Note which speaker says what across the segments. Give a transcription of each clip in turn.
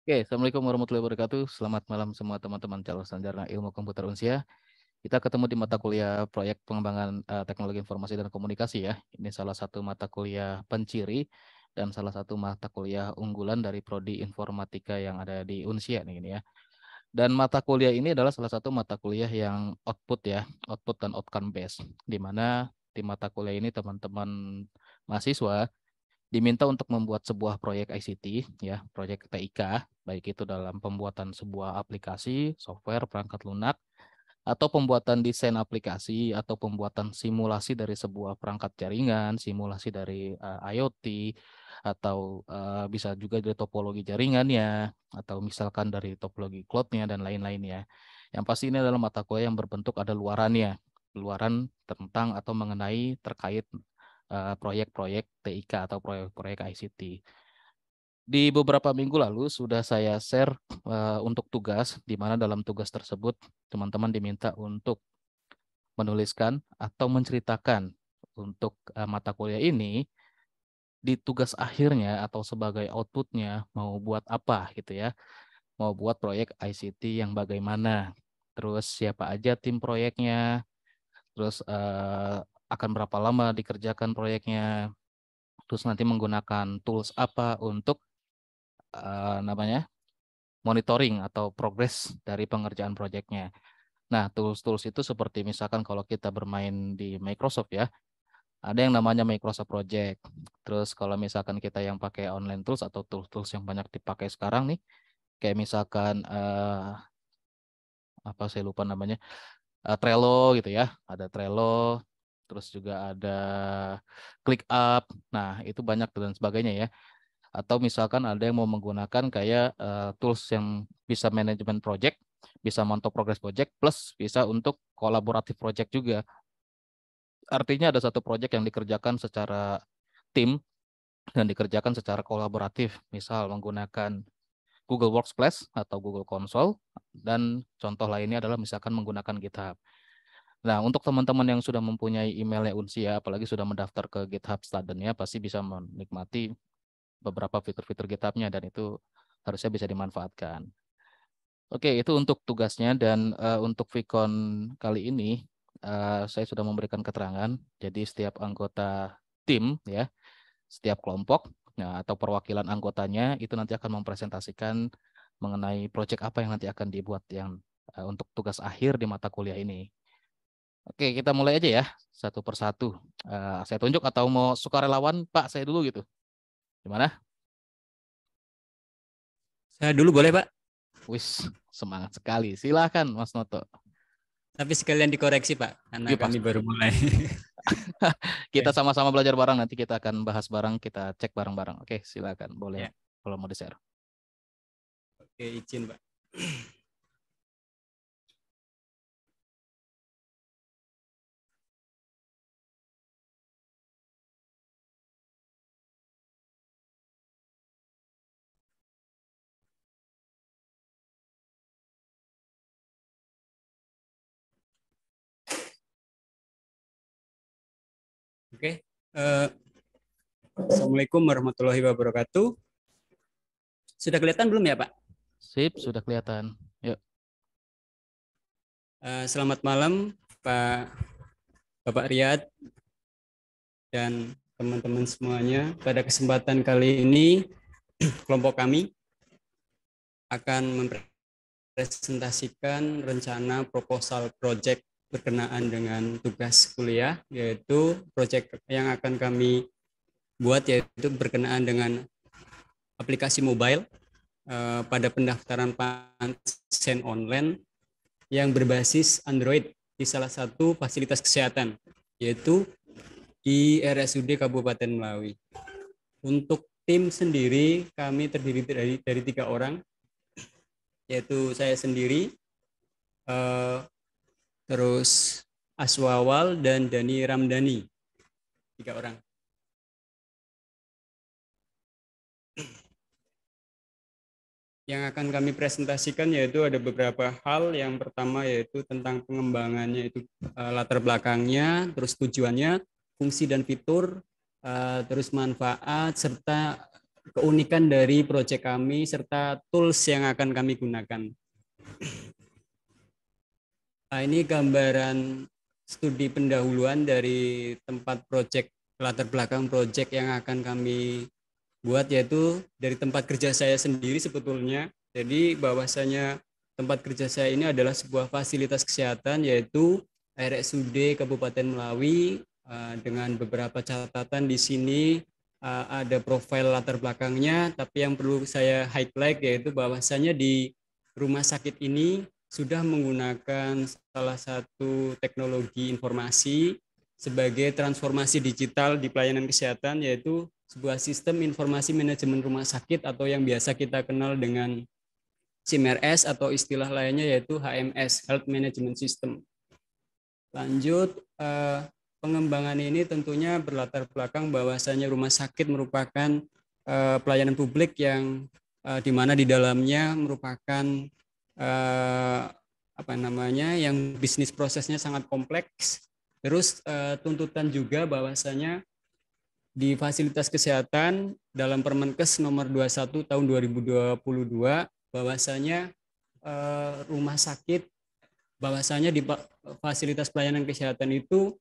Speaker 1: Oke, Assalamualaikum warahmatullahi wabarakatuh. Selamat malam semua teman-teman calon sarjana ilmu komputer Unsia. Kita ketemu di mata kuliah proyek pengembangan teknologi informasi dan komunikasi ya. Ini salah satu mata kuliah penciri dan salah satu mata kuliah unggulan dari prodi informatika yang ada di Unsia nih ini ya. Dan mata kuliah ini adalah salah satu mata kuliah yang output ya, output dan outcome based. Di mana di mata kuliah ini teman-teman mahasiswa diminta untuk membuat sebuah proyek ICT ya, proyek TIK, baik itu dalam pembuatan sebuah aplikasi, software, perangkat lunak, atau pembuatan desain aplikasi atau pembuatan simulasi dari sebuah perangkat jaringan, simulasi dari IoT atau bisa juga dari topologi jaringannya atau misalkan dari topologi cloud-nya dan lain-lainnya. Yang pasti ini adalah mata kuliah yang berbentuk ada luarannya, luaran tentang atau mengenai terkait proyek-proyek TIK atau proyek-proyek ICT. Di beberapa minggu lalu sudah saya share untuk tugas, di mana dalam tugas tersebut teman-teman diminta untuk menuliskan atau menceritakan untuk mata kuliah ini di tugas akhirnya atau sebagai outputnya mau buat apa gitu ya, mau buat proyek ICT yang bagaimana, terus siapa aja tim proyeknya, terus akan berapa lama dikerjakan proyeknya, terus nanti menggunakan tools apa untuk namanya monitoring atau progres dari pengerjaan proyeknya. Nah, tools-tools itu seperti misalkan kalau kita bermain di Microsoft ya, ada yang namanya Microsoft Project. Terus kalau misalkan kita yang pakai online tools atau tools-tools yang banyak dipakai sekarang nih, kayak misalkan apa saya lupa namanya, Trello gitu ya, ada Trello, terus juga ada ClickUp. Nah, itu banyak dan sebagainya ya. Atau misalkan ada yang mau menggunakan kayak tools yang bisa manajemen project, bisa mantau progress project, plus bisa untuk kolaboratif project juga. Artinya ada satu project yang dikerjakan secara tim dan dikerjakan secara kolaboratif, misal menggunakan Google Workspace atau Google Console, dan contoh lainnya adalah misalkan menggunakan GitHub. Nah, untuk teman-teman yang sudah mempunyai emailnya Unsia, apalagi sudah mendaftar ke GitHub Student-nya, pasti bisa menikmati beberapa fitur-fitur GitHub-nya dan itu harusnya bisa dimanfaatkan. Oke, itu untuk tugasnya dan untuk Vicon kali ini saya sudah memberikan keterangan. Jadi setiap anggota tim ya, setiap kelompok atau perwakilan anggotanya itu nanti akan mempresentasikan mengenai proyek apa yang nanti akan dibuat yang untuk tugas akhir di mata kuliah ini. Oke, kita mulai aja ya satu persatu. Saya tunjuk atau mau sukarelawan Pak saya dulu gitu. Gimana?
Speaker 2: Saya dulu boleh, Pak?
Speaker 1: Wis, semangat sekali. Silakan Mas Noto.
Speaker 2: Tapi sekalian dikoreksi, Pak, karena
Speaker 1: Iya
Speaker 2: kami
Speaker 1: pasti.
Speaker 2: baru mulai.
Speaker 1: Kita
Speaker 2: Oke,
Speaker 1: sama-sama belajar bareng, nanti kita akan bahas bareng, kita cek bareng-bareng. Oke, silakan. Boleh
Speaker 2: ya.
Speaker 1: kalau mau di-share.
Speaker 2: Oke, izin, Pak. Oke. Assalamualaikum warahmatullahi wabarakatuh. Sudah kelihatan belum ya, Pak?
Speaker 1: Sip, sudah kelihatan. Yuk.
Speaker 2: Selamat malam, Pak Bapak Riyad dan teman-teman semuanya. Pada kesempatan kali ini, kelompok kami akan mempresentasikan rencana proposal project berkenaan dengan tugas kuliah, yaitu project yang akan kami buat yaitu berkenaan dengan aplikasi mobile pada pendaftaran pasien online yang berbasis Android di salah satu fasilitas kesehatan, yaitu di RSUD Kabupaten Melawi. Untuk tim sendiri kami terdiri dari 3 orang, yaitu saya sendiri, terus Aswawal dan Dani Ramdhani, 3 orang. Yang akan kami presentasikan yaitu ada beberapa hal. Yang pertama yaitu tentang pengembangannya, itu latar belakangnya, terus tujuannya, fungsi dan fitur, terus manfaat, serta keunikan dari proyek kami serta tools yang akan kami gunakan. Nah, ini gambaran studi pendahuluan dari tempat proyek, latar belakang proyek yang akan kami buat, yaitu dari tempat kerja saya sendiri sebetulnya. Jadi bahwasanya tempat kerja saya ini adalah sebuah fasilitas kesehatan, yaitu RSUD Kabupaten Melawi, dengan beberapa catatan di sini. Ada profil latar belakangnya, tapi yang perlu saya highlight yaitu bahwasanya di rumah sakit ini sudah menggunakan salah satu teknologi informasi sebagai transformasi digital di pelayanan kesehatan, yaitu sebuah sistem informasi manajemen rumah sakit atau yang biasa kita kenal dengan SIMRS atau istilah lainnya yaitu HMS, Health Management System. Lanjut, pengembangan ini tentunya berlatar belakang bahwasanya rumah sakit merupakan pelayanan publik yang di mana di dalamnya merupakan yang bisnis prosesnya sangat kompleks. Terus tuntutan juga bahwasanya di fasilitas kesehatan dalam Permenkes nomor 21 tahun 2022 bahwasanya rumah sakit, bahwasanya di fasilitas pelayanan kesehatan itu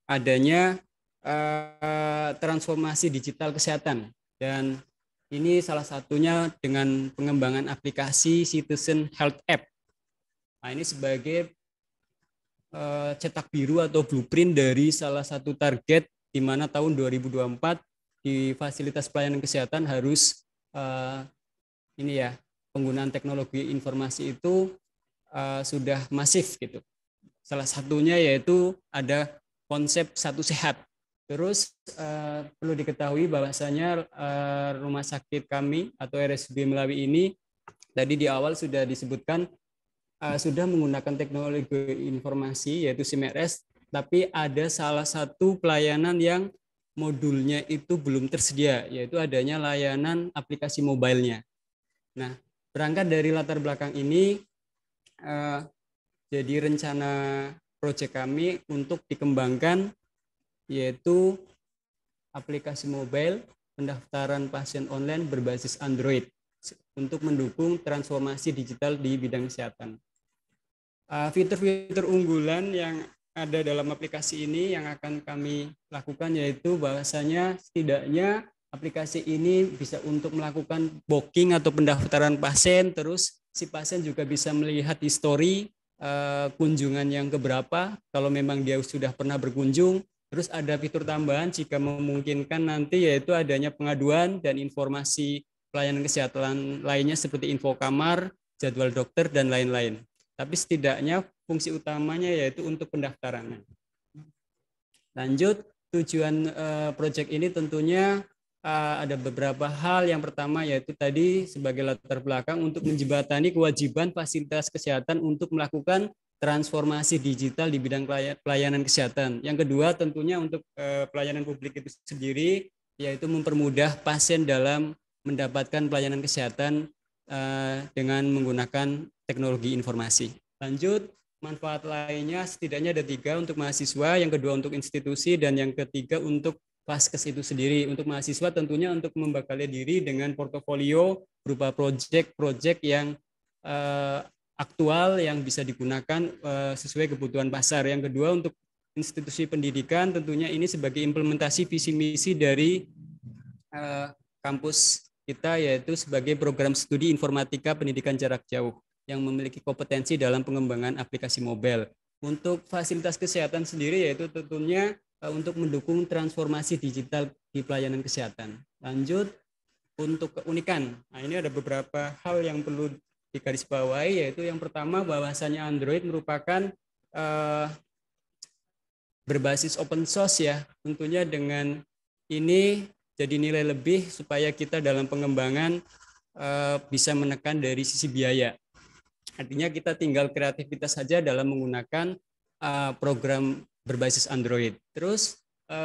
Speaker 2: adanya transformasi digital kesehatan, dan ini salah satunya dengan pengembangan aplikasi Citizen Health App. Nah, ini sebagai cetak biru atau blueprint dari salah satu target di mana tahun 2024 di fasilitas pelayanan kesehatan harus penggunaan teknologi informasi itu sudah masif gitu. Salah satunya yaitu ada konsep satu sehat. Terus perlu diketahui bahwasanya rumah sakit kami atau RSUD Melawi ini tadi di awal sudah disebutkan sudah menggunakan teknologi informasi yaitu SIMRS, tapi ada salah satu pelayanan yang modulnya itu belum tersedia, yaitu adanya layanan aplikasi mobile-nya. Nah, berangkat dari latar belakang ini, jadi rencana proyek kami untuk dikembangkan yaitu aplikasi mobile pendaftaran pasien online berbasis Android untuk mendukung transformasi digital di bidang kesehatan. Fitur-fitur unggulan yang ada dalam aplikasi ini yang akan kami lakukan yaitu bahwasanya setidaknya aplikasi ini bisa untuk melakukan booking atau pendaftaran pasien, terus si pasien juga bisa melihat histori kunjungan yang keberapa kalau memang dia sudah pernah berkunjung. Terus ada fitur tambahan jika memungkinkan nanti yaitu adanya pengaduan dan informasi pelayanan kesehatan lainnya seperti info kamar, jadwal dokter, dan lain-lain. Tapi setidaknya fungsi utamanya yaitu untuk pendaftaran. Lanjut, tujuan proyek ini tentunya ada beberapa hal. Yang pertama yaitu tadi sebagai latar belakang untuk menjembatani kewajiban fasilitas kesehatan untuk melakukan transformasi digital di bidang pelayanan kesehatan. Yang kedua tentunya untuk pelayanan publik itu sendiri yaitu mempermudah pasien dalam mendapatkan pelayanan kesehatan dengan menggunakan teknologi informasi. Lanjut, manfaat lainnya setidaknya ada 3 untuk mahasiswa, yang kedua untuk institusi, dan yang ketiga untuk Vaskes itu sendiri. Untuk mahasiswa tentunya untuk membekali diri dengan portofolio berupa proyek-proyek yang aktual yang bisa digunakan sesuai kebutuhan pasar. Yang kedua untuk institusi pendidikan tentunya ini sebagai implementasi visi misi dari kampus kita yaitu sebagai program studi informatika pendidikan jarak jauh yang memiliki kompetensi dalam pengembangan aplikasi mobile. Untuk fasilitas kesehatan sendiri yaitu tentunya untuk mendukung transformasi digital di pelayanan kesehatan. Lanjut, untuk keunikan. Nah, ini ada beberapa hal yang perlu digarisbawahi, yaitu yang pertama bahwasanya Android merupakan berbasis open source ya. Tentunya dengan ini jadi nilai lebih supaya kita dalam pengembangan bisa menekan dari sisi biaya. Artinya kita tinggal kreativitas saja dalam menggunakan program berbasis Android. Terus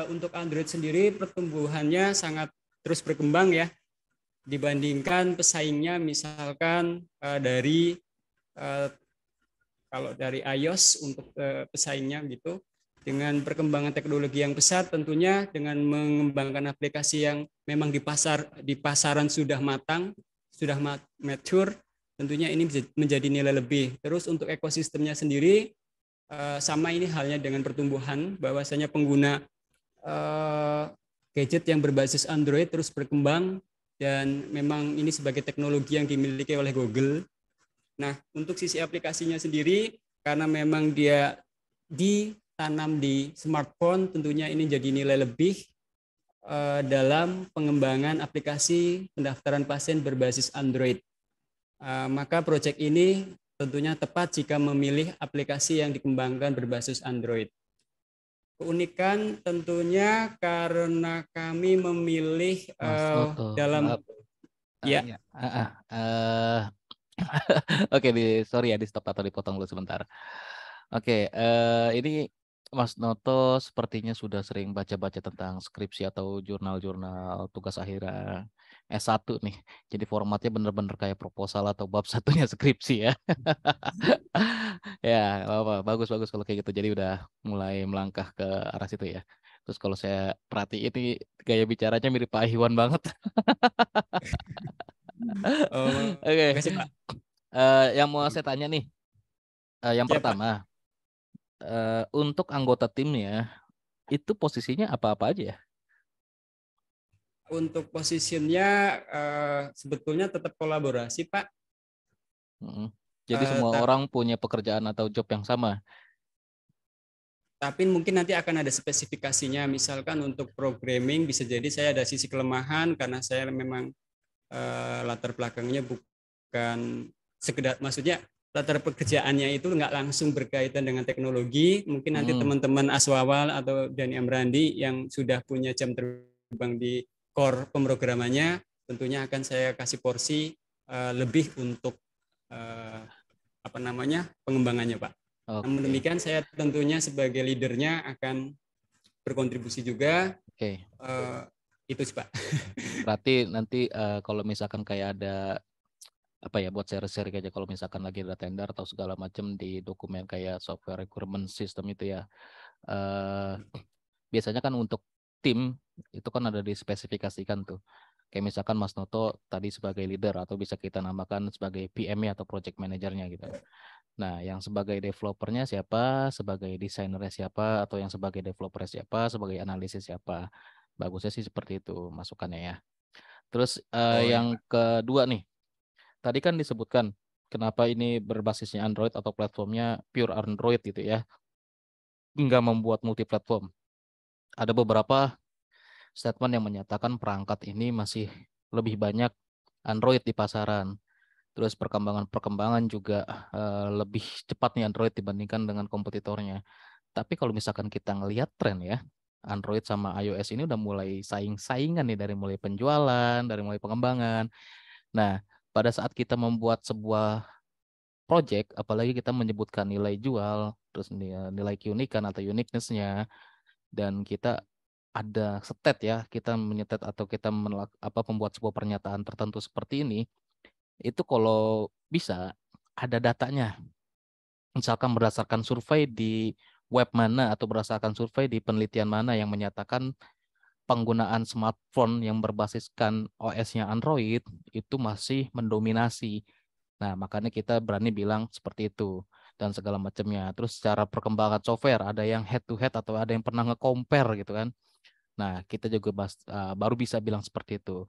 Speaker 2: untuk Android sendiri pertumbuhannya sangat terus berkembang ya, dibandingkan pesaingnya misalkan kalau dari iOS untuk pesaingnya gitu. dengan perkembangan teknologi yang pesat, tentunya dengan mengembangkan aplikasi yang memang di pasaran sudah matang, sudah mature, tentunya ini menjadi nilai lebih. Terus untuk ekosistemnya sendiri, sama ini halnya dengan pertumbuhan, bahwasanya pengguna gadget yang berbasis Android terus berkembang, dan memang ini sebagai teknologi yang dimiliki oleh Google. Nah, untuk sisi aplikasinya sendiri, karena memang dia ditanam di smartphone, tentunya ini jadi nilai lebih dalam pengembangan aplikasi pendaftaran pasien berbasis Android. Maka proyek ini tentunya tepat jika memilih aplikasi yang dikembangkan berbasis Android. Keunikan tentunya karena kami memilih
Speaker 1: Mas Noto,
Speaker 2: dalam
Speaker 1: maaf.
Speaker 2: ya
Speaker 1: Ya, oke, sorry ya di stop atau dipotong dulu sebentar. Oke, ini Mas Noto sepertinya sudah sering baca-baca tentang skripsi atau jurnal-jurnal tugas akhir S1 nih. Jadi formatnya bener-bener kayak proposal atau bab satunya skripsi ya. Ya, apa bagus-bagus kalau kayak gitu. Jadi udah mulai melangkah ke arah situ ya. Terus kalau saya perhatiin ini gaya bicaranya mirip Pak Iwan banget. Oke,
Speaker 2: makasih Pak.
Speaker 1: yang mau saya tanya nih, yang
Speaker 2: Ya Pak,
Speaker 1: pertama, untuk anggota timnya itu posisinya apa-apa aja ya?
Speaker 2: untuk posisinya sebetulnya tetap kolaborasi Pak.
Speaker 1: Mm. Jadi semua
Speaker 2: Tapi
Speaker 1: orang punya pekerjaan atau job yang sama.
Speaker 2: mungkin nanti akan ada spesifikasinya. Misalkan untuk programming bisa jadi saya ada sisi kelemahan karena saya memang latar belakangnya bukan sekedar, maksudnya latar pekerjaannya itu nggak langsung berkaitan dengan teknologi. Mungkin nanti
Speaker 1: Mm.
Speaker 2: teman-teman Aswawal atau Dani Amrandi yang sudah punya jam terbang di core pemrogramannya, tentunya akan saya kasih porsi lebih untuk uh, apa namanya pengembangannya Pak. Namun
Speaker 1: Oke,
Speaker 2: demikian saya tentunya sebagai leadernya akan berkontribusi juga.
Speaker 1: oke.
Speaker 2: uh, itu sih Pak.
Speaker 1: Berarti nanti kalau misalkan kayak ada apa ya buat share-share aja kalau misalkan lagi ada tender atau segala macam di dokumen kayak software requirement system itu ya. eh Biasanya kan untuk tim itu kan ada dispesifikasikan tuh. Kayak misalkan Mas Noto tadi sebagai leader atau bisa kita namakan sebagai PM-nya atau project manajernya gitu. Nah, yang sebagai developernya siapa, sebagai desainernya siapa, atau yang sebagai developer siapa, sebagai analisis siapa. Bagusnya sih seperti itu masukannya ya. Terus
Speaker 2: Oh ya
Speaker 1: yang
Speaker 2: Pak.
Speaker 1: kedua nih, tadi kan disebutkan kenapa ini berbasisnya Android atau platformnya pure Android gitu ya, nggak membuat multi platform. Ada beberapa statement yang menyatakan perangkat ini masih lebih banyak Android di pasaran. Terus perkembangan-perkembangan juga lebih cepat nih Android dibandingkan dengan kompetitornya. Tapi kalau misalkan kita ngelihat tren ya, Android sama iOS ini udah mulai saing-saingan nih dari mulai penjualan, dari mulai pengembangan. Nah, pada saat kita membuat sebuah project, apalagi kita menyebutkan nilai jual, terus nilai keunikan atau uniqueness-nya, dan kita ada stat ya, kita menyetet atau kita membuat sebuah pernyataan tertentu seperti ini, itu kalau bisa ada datanya. Misalkan berdasarkan survei di web mana atau berdasarkan survei di penelitian mana yang menyatakan penggunaan smartphone yang berbasiskan OS-nya Android itu masih mendominasi. Nah, makanya kita berani bilang seperti itu dan segala macamnya. Terus secara perkembangan software ada yang head to head atau ada yang pernah nge-compare gitu kan. Nah, kita juga baru bisa bilang seperti itu.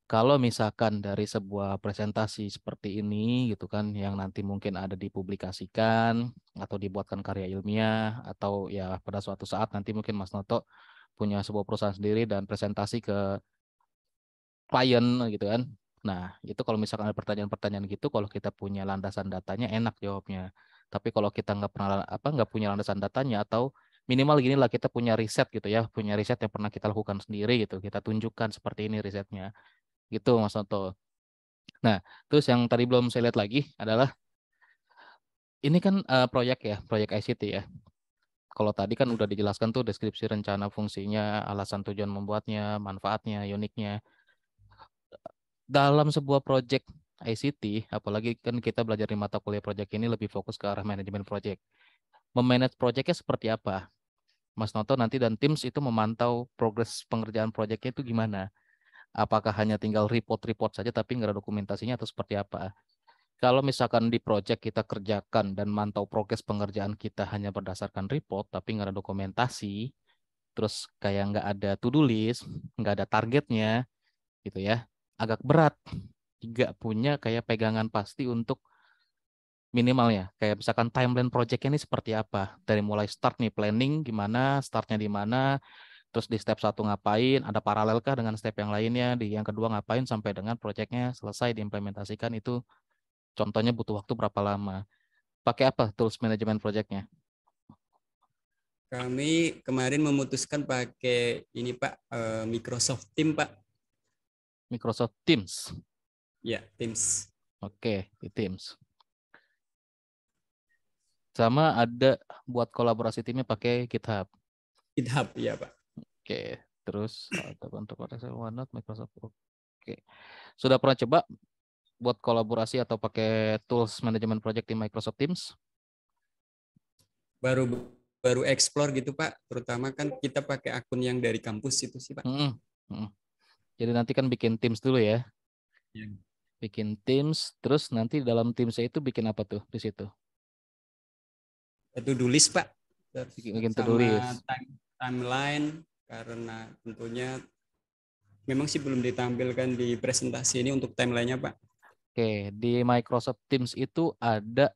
Speaker 1: Kalau misalkan dari sebuah presentasi seperti ini gitu kan yang nanti mungkin ada dipublikasikan atau dibuatkan karya ilmiah atau ya pada suatu saat nanti mungkin Mas Noto punya sebuah perusahaan sendiri dan presentasi ke klien gitu kan. Nah, itu kalau misalkan ada pertanyaan-pertanyaan gitu kalau kita punya landasan datanya enak jawabnya. Tapi kalau kita nggak pernah nggak punya landasan datanya atau minimal gini lah kita punya riset gitu ya, punya riset yang pernah kita lakukan sendiri gitu, kita tunjukkan seperti ini risetnya. Gitu Mas Noto. Nah, terus yang tadi belum saya lihat lagi adalah ini kan proyek ya, proyek ICT ya. Kalau tadi kan udah dijelaskan tuh deskripsi rencana fungsinya, alasan tujuan membuatnya, manfaatnya, uniknya. Dalam sebuah proyek ICT, apalagi kan kita belajar di mata kuliah proyek ini lebih fokus ke arah manajemen proyek. Memanage proyeknya seperti apa? Mas Noto nanti dan Teams itu memantau progres pengerjaan proyeknya itu gimana. Apakah hanya tinggal report-report saja tapi nggak ada dokumentasinya atau seperti apa. Kalau misalkan di project kita kerjakan dan mantau progres pengerjaan kita hanya berdasarkan report tapi nggak ada dokumentasi, terus kayak nggak ada to-do list, nggak ada targetnya, gitu ya, agak berat. Nggak punya kayak pegangan pasti untuk minimal ya. Kayak misalkan timeline project ini seperti apa. Dari mulai start nih, planning gimana, startnya di mana, terus di step satu ngapain, ada paralelkah dengan step yang lainnya, di yang kedua ngapain sampai dengan projectnya selesai diimplementasikan itu contohnya butuh waktu berapa lama. Pakai apa tools manajemen projectnya?
Speaker 2: Kami kemarin memutuskan pakai ini Pak, Microsoft Teams Pak.
Speaker 1: Microsoft Teams.
Speaker 2: Ya, Teams.
Speaker 1: Oke, di Teams. Sama ada buat kolaborasi timnya pakai GitHub.
Speaker 2: GitHub ya Pak.
Speaker 1: Oke, terus untuk Excel, OneNote, Microsoft. Oke. Sudah pernah coba buat kolaborasi atau pakai tools manajemen project di Microsoft Teams?
Speaker 2: Baru baru explore gitu Pak. Terutama kan kita pakai akun yang dari kampus itu sih Pak.
Speaker 1: Mm-mm. Mm. Jadi nanti kan bikin Teams dulu ya.
Speaker 2: Ya.
Speaker 1: Bikin Teams, terus nanti dalam Teams itu bikin apa tuh di situ?
Speaker 2: To-do list Pak.
Speaker 1: Bikin to-do
Speaker 2: Sama
Speaker 1: list.
Speaker 2: timeline karena tentunya memang sih belum ditampilkan di presentasi ini untuk timelinenya Pak.
Speaker 1: Oke, di Microsoft Teams itu ada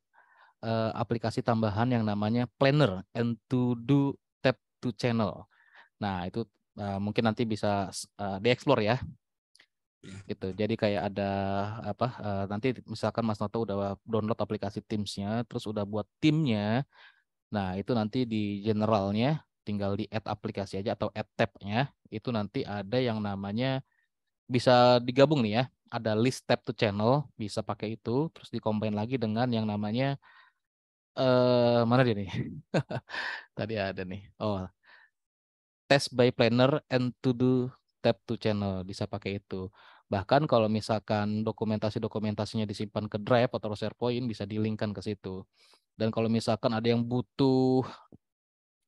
Speaker 1: aplikasi tambahan yang namanya Planner and To Do Tab to Channel. Nah, itu mungkin nanti bisa dieksplor ya. Gitu. Jadi kayak ada apa nanti misalkan Mas Noto udah download aplikasi Teams-nya, terus udah buat timnya. Nah, itu nanti di generalnya tinggal di add aplikasi aja atau add tab-nya. Itu nanti ada yang namanya bisa digabung nih ya. Ada list tab to channel, bisa pakai itu, terus dikombin lagi dengan yang namanya mana dia nih? Tadi ada nih. Oh, test by planner and to do tab to channel bisa pakai itu. Bahkan kalau misalkan dokumentasi-dokumentasinya disimpan ke Drive atau SharePoint bisa di-linkkan ke situ. Dan kalau misalkan ada yang butuh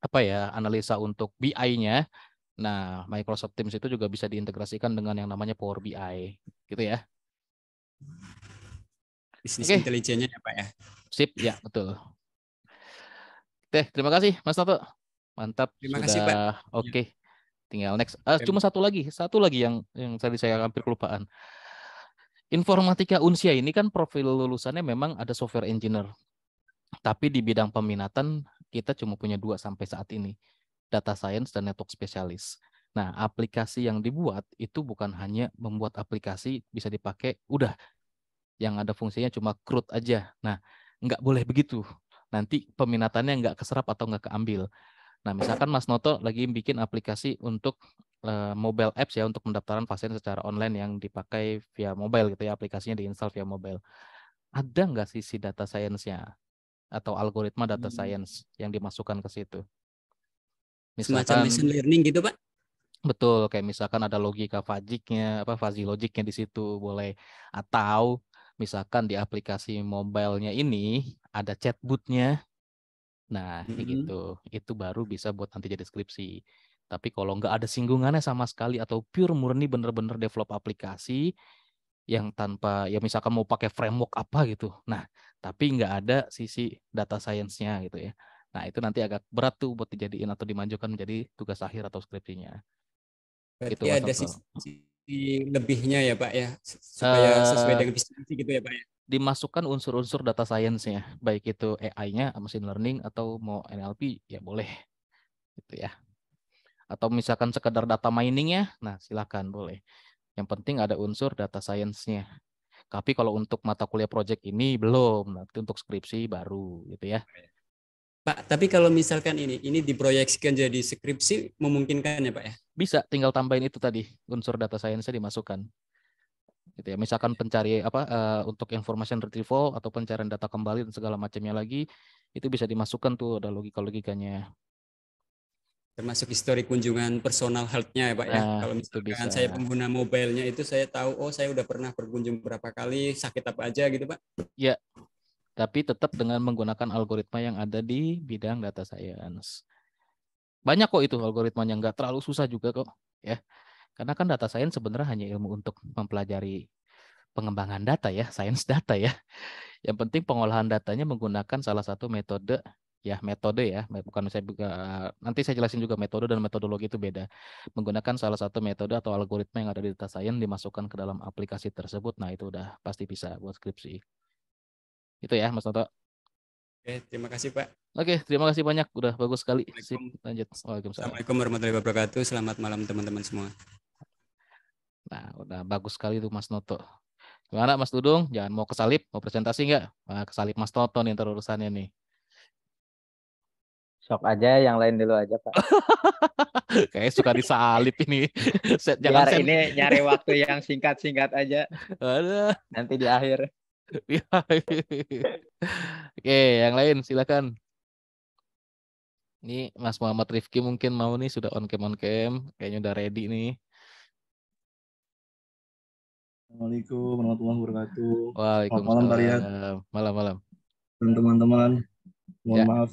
Speaker 1: apa ya analisa untuk BI-nya, nah Microsoft Teams itu juga bisa diintegrasikan dengan yang namanya Power BI, gitu ya.
Speaker 2: Bisnis
Speaker 1: Oke,
Speaker 2: intelijennya ya Pak ya.
Speaker 1: sip, ya betul. Oke, terima kasih Mas Tato. Mantap,
Speaker 2: Terima kasih Pak.
Speaker 1: sudah
Speaker 2: Ya.
Speaker 1: oke. Tinggal next. Cuma satu lagi yang tadi saya hampir kelupaan. Informatika Unsia ini kan profil lulusannya memang ada software engineer, tapi di bidang peminatan kita cuma punya dua sampai saat ini, data science dan network specialist. Nah, aplikasi yang dibuat itu bukan hanya membuat aplikasi bisa dipakai, udah yang ada fungsinya cuma CRUD aja. Nah, nggak boleh begitu. Nanti peminatannya nggak keserap atau nggak keambil. Nah, misalkan Mas Noto lagi bikin aplikasi untuk mobile apps ya, untuk pendaftaran pasien secara online yang dipakai via mobile gitu ya, aplikasinya diinstal via mobile. Ada nggak sisi data science-nya atau algoritma data science yang dimasukkan ke situ?
Speaker 2: Semacam machine
Speaker 1: Misalkan
Speaker 2: learning gitu Pak.
Speaker 1: betul kayak misalkan ada logika fuzzy-nya, apa fuzzy logiknya di situ boleh, atau misalkan di aplikasi mobile-nya ini ada chatbot-nya. Nah, kayak gitu. Itu baru bisa buat nanti jadi skripsi. Tapi kalau nggak ada singgungannya sama sekali atau pure murni bener-bener develop aplikasi yang tanpa, ya misalkan mau pakai framework apa gitu. Nah, tapi nggak ada sisi data science-nya gitu ya. Nah, itu nanti agak berat tuh buat dijadiin atau dimajukan menjadi tugas akhir atau skripsinya. Gitu
Speaker 2: Berarti
Speaker 1: Mas
Speaker 2: ada
Speaker 1: Toto.
Speaker 2: sisi lebihnya ya Pak ya, supaya sesuai
Speaker 1: Eh
Speaker 2: dengan visi misi gitu ya Pak ya.
Speaker 1: dimasukkan unsur-unsur data science-nya, baik itu AI-nya, machine learning atau mau NLP ya boleh gitu ya. Atau misalkan sekedar data mining ya, nah silakan boleh. Yang penting ada unsur data science-nya. Tapi kalau untuk mata kuliah project ini belum, nanti untuk skripsi baru gitu ya.
Speaker 2: Pak, tapi kalau misalkan ini diproyeksikan jadi skripsi memungkinkan ya Pak ya?
Speaker 1: Bisa tinggal tambahin itu tadi, unsur data science-nya dimasukkan. Gitu ya. Misalkan pencari apa untuk information retrieval atau pencarian data kembali dan segala macamnya lagi itu bisa dimasukkan tuh ada logika-logikanya.
Speaker 2: Termasuk histori kunjungan personal health-nya ya Pak ya.
Speaker 1: Nah,
Speaker 2: Kalau
Speaker 1: itu bisa.
Speaker 2: misalkan saya pengguna mobilenya itu saya tahu, oh saya udah pernah berkunjung berapa kali, sakit apa aja gitu Pak.
Speaker 1: Ya, tapi tetap dengan menggunakan algoritma yang ada di bidang data science. Banyak kok itu algoritmanya, nggak terlalu susah juga kok ya. Karena kan data science sebenarnya hanya ilmu untuk mempelajari pengembangan data ya, sains data ya. Yang penting pengolahan datanya menggunakan salah satu metode ya, bukan saya juga nanti saya jelasin juga metode dan metodologi itu beda. Menggunakan salah satu metode atau algoritma yang ada di data science dimasukkan ke dalam aplikasi tersebut. Nah, itu udah pasti bisa buat skripsi. Itu ya, Mas Noto.
Speaker 2: Oke, terima kasih Pak.
Speaker 1: Oke, terima kasih banyak. Udah bagus sekali. Sip,
Speaker 2: Assalamualaikum.
Speaker 1: lanjut. Waalaikumsalam.
Speaker 2: Assalamualaikum warahmatullahi wabarakatuh. Selamat malam teman-teman semua.
Speaker 1: Nah, udah bagus sekali tuh Mas Noto. Gimana Mas Dudung? Jangan mau kesalip, mau presentasi nggak? Nah, kesalip Mas Noto nih ntar urusannya nih.
Speaker 3: Sok aja, yang lain dulu aja, Pak.
Speaker 1: Kayak suka disalip ini. Jangan
Speaker 3: Biar
Speaker 1: sen.
Speaker 3: ini nyari waktu yang singkat-singkat aja.
Speaker 1: Ada.
Speaker 3: Nanti di akhir.
Speaker 1: Oke, yang lain silakan. Ini Mas Muhammad Rifki mungkin mau nih, sudah on cam, kayaknya udah ready nih.
Speaker 4: Assalamualaikum warahmatullahi wabarakatuh. Selamat malam Pak Riyad
Speaker 1: Waalaikumsalam. Malam-malam.
Speaker 4: dan teman-teman. Mohon
Speaker 1: Ya.
Speaker 4: maaf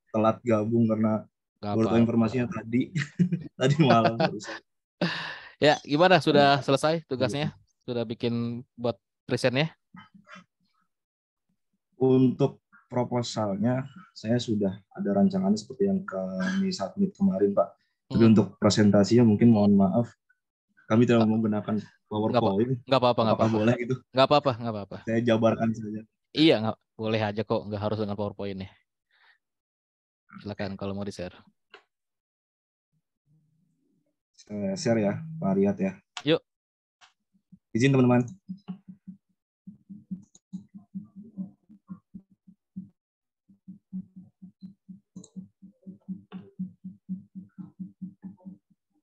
Speaker 4: telat gabung karena
Speaker 1: Gak
Speaker 4: baru tahu
Speaker 1: apa-apa.
Speaker 4: informasinya tadi tadi malam barusan.
Speaker 1: Ya, gimana? Sudah selesai tugasnya? Sudah bikin buat presentnya?
Speaker 4: Untuk proposalnya saya sudah ada rancangannya seperti yang kami submit kemarin Pak. Tapi untuk presentasinya mungkin mohon maaf kami tidak menggunakan PowerPoint.
Speaker 1: Nggak apa-apa.
Speaker 4: Apakah boleh gitu?
Speaker 1: Nggak apa-apa.
Speaker 4: Saya jabarkan saja.
Speaker 1: Iya, nggak boleh aja kok. Nggak harus dengan PowerPoint nih. Silakan kalau mau di-share.
Speaker 4: Saya share ya Pak Riyad ya.
Speaker 1: Yuk.
Speaker 4: Izin teman-teman.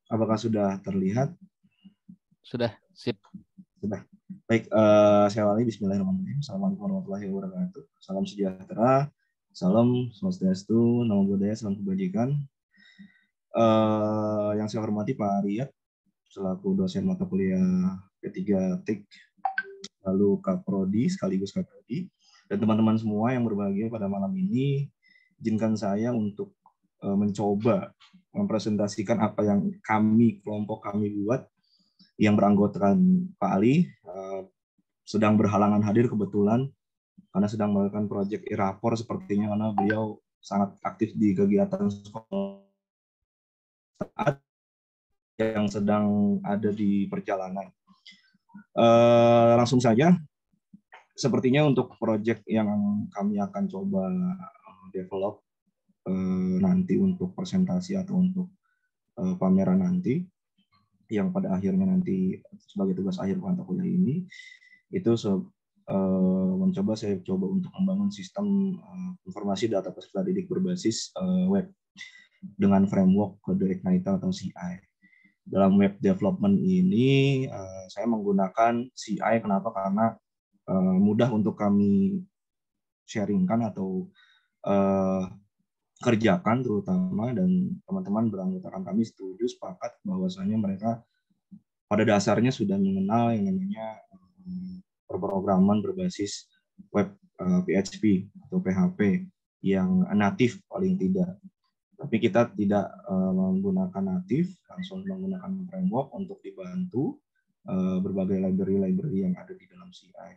Speaker 4: Apakah sudah terlihat?
Speaker 1: Sudah, sip.
Speaker 4: Sudah. Baik, saya awali bismillahirrahmanirrahim. Assalamualaikum warahmatullahi wabarakatuh. Salam sejahtera, salam swastiastu, namo buddhaya, salam kebajikan. Yang saya hormati Pak Riyad, selaku dosen mata kuliah P3 TIK, lalu Kaprodi, sekaligus Kaprodi, dan teman-teman semua yang berbahagia pada malam ini, izinkan saya untuk mencoba mempresentasikan apa yang kelompok kami buat, yang beranggotakan Pak Ali, sedang berhalangan hadir kebetulan karena sedang melakukan proyek e-rapor sepertinya, karena beliau sangat aktif di kegiatan sekolah saat yang sedang ada di perjalanan. Langsung saja, sepertinya untuk proyek yang kami akan coba develop nanti untuk presentasi atau untuk pameran nanti, yang pada akhirnya nanti sebagai tugas akhir mata kuliah ini, itu saya coba untuk membangun sistem informasi data peserta didik berbasis web dengan framework kode Igniter atau CI. Dalam web development ini saya menggunakan CI. Kenapa? Karena mudah untuk kami sharingkan atau kerjakan terutama, dan teman-teman beranggotakan kami setuju sepakat bahwasanya mereka pada dasarnya sudah mengenal yang namanya pemrograman berbasis web PHP atau PHP yang natif paling tidak. Tapi kita tidak menggunakan natif, langsung menggunakan framework untuk dibantu berbagai library yang ada di dalam CI.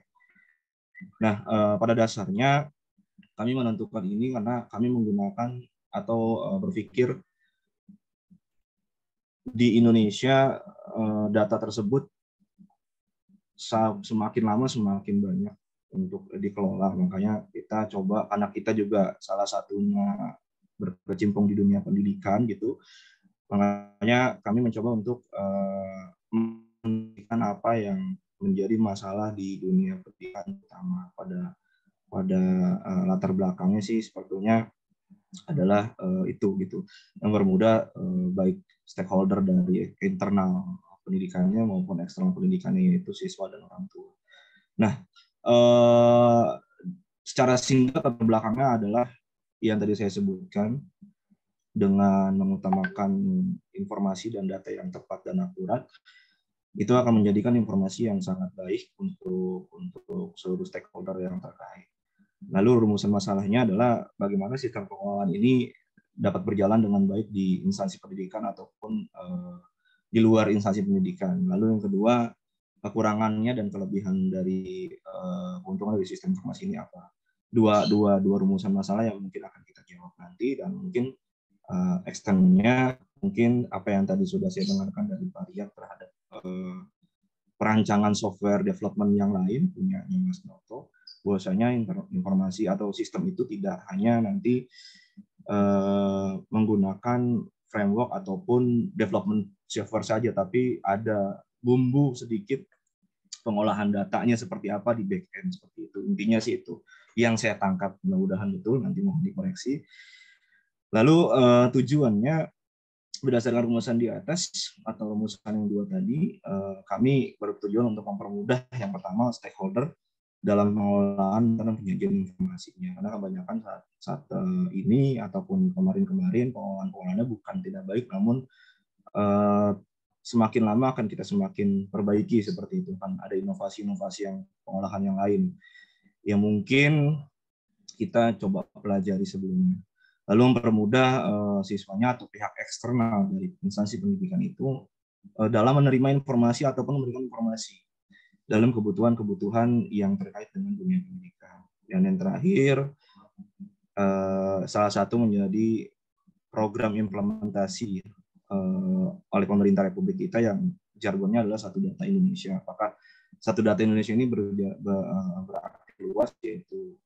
Speaker 4: Nah, pada dasarnya kami menentukan ini karena kami menggunakan atau berpikir di Indonesia data tersebut semakin lama semakin banyak untuk dikelola. Makanya kita coba, karena kita juga salah satunya berkecimpung di dunia pendidikan gitu, makanya kami mencoba untuk menentukan apa yang menjadi masalah di dunia pendidikan, utama pada latar belakangnya sih sebetulnya adalah itu gitu, yang bermudah baik stakeholder dari internal pendidikannya maupun eksternal pendidikannya, yaitu siswa dan orang tua. Nah, secara singkat latar belakangnya adalah yang tadi saya sebutkan, dengan mengutamakan informasi dan data yang tepat dan akurat, itu akan menjadikan informasi yang sangat baik untuk seluruh stakeholder yang terkait. Lalu rumusan masalahnya adalah bagaimana sistem pengelolaan ini dapat berjalan dengan baik di instansi pendidikan ataupun di luar instansi pendidikan. Lalu yang kedua, kekurangannya dan kelebihan dari keuntungan dari sistem informasi ini apa? Dua rumusan masalah yang mungkin akan kita jawab nanti, dan mungkin extend-nya mungkin apa yang tadi sudah saya dengarkan dari Pak Riyad terhadap perancangan software development yang lain punya Mas Noto, bahwasanya informasi atau sistem itu tidak hanya nanti menggunakan framework ataupun development software saja, tapi ada bumbu sedikit pengolahan datanya seperti apa di back end, seperti itu. Intinya sih itu yang saya tangkap, mudah-mudahan betul, nanti mohon dikoreksi. Lalu tujuannya berdasarkan rumusan di atas atau rumusan yang dua tadi, kami bertujuan untuk mempermudah yang pertama stakeholder dalam pengolahan dan penyajian informasinya, karena kebanyakan saat ini ataupun kemarin-kemarin pengolahannya bukan tidak baik, namun semakin lama akan kita semakin perbaiki seperti itu, kan ada inovasi-inovasi yang pengolahan yang lain yang mungkin kita coba pelajari sebelumnya. Lalu mempermudah siswanya atau pihak eksternal dari instansi pendidikan itu dalam menerima informasi ataupun memberikan informasi dalam kebutuhan-kebutuhan yang terkait dengan dunia pendidikan. Dan yang terakhir, salah satu menjadi program implementasi oleh pemerintah Republik kita yang jargonnya adalah Satu Data Indonesia. Apakah Satu Data Indonesia ini berarti luas, yaitu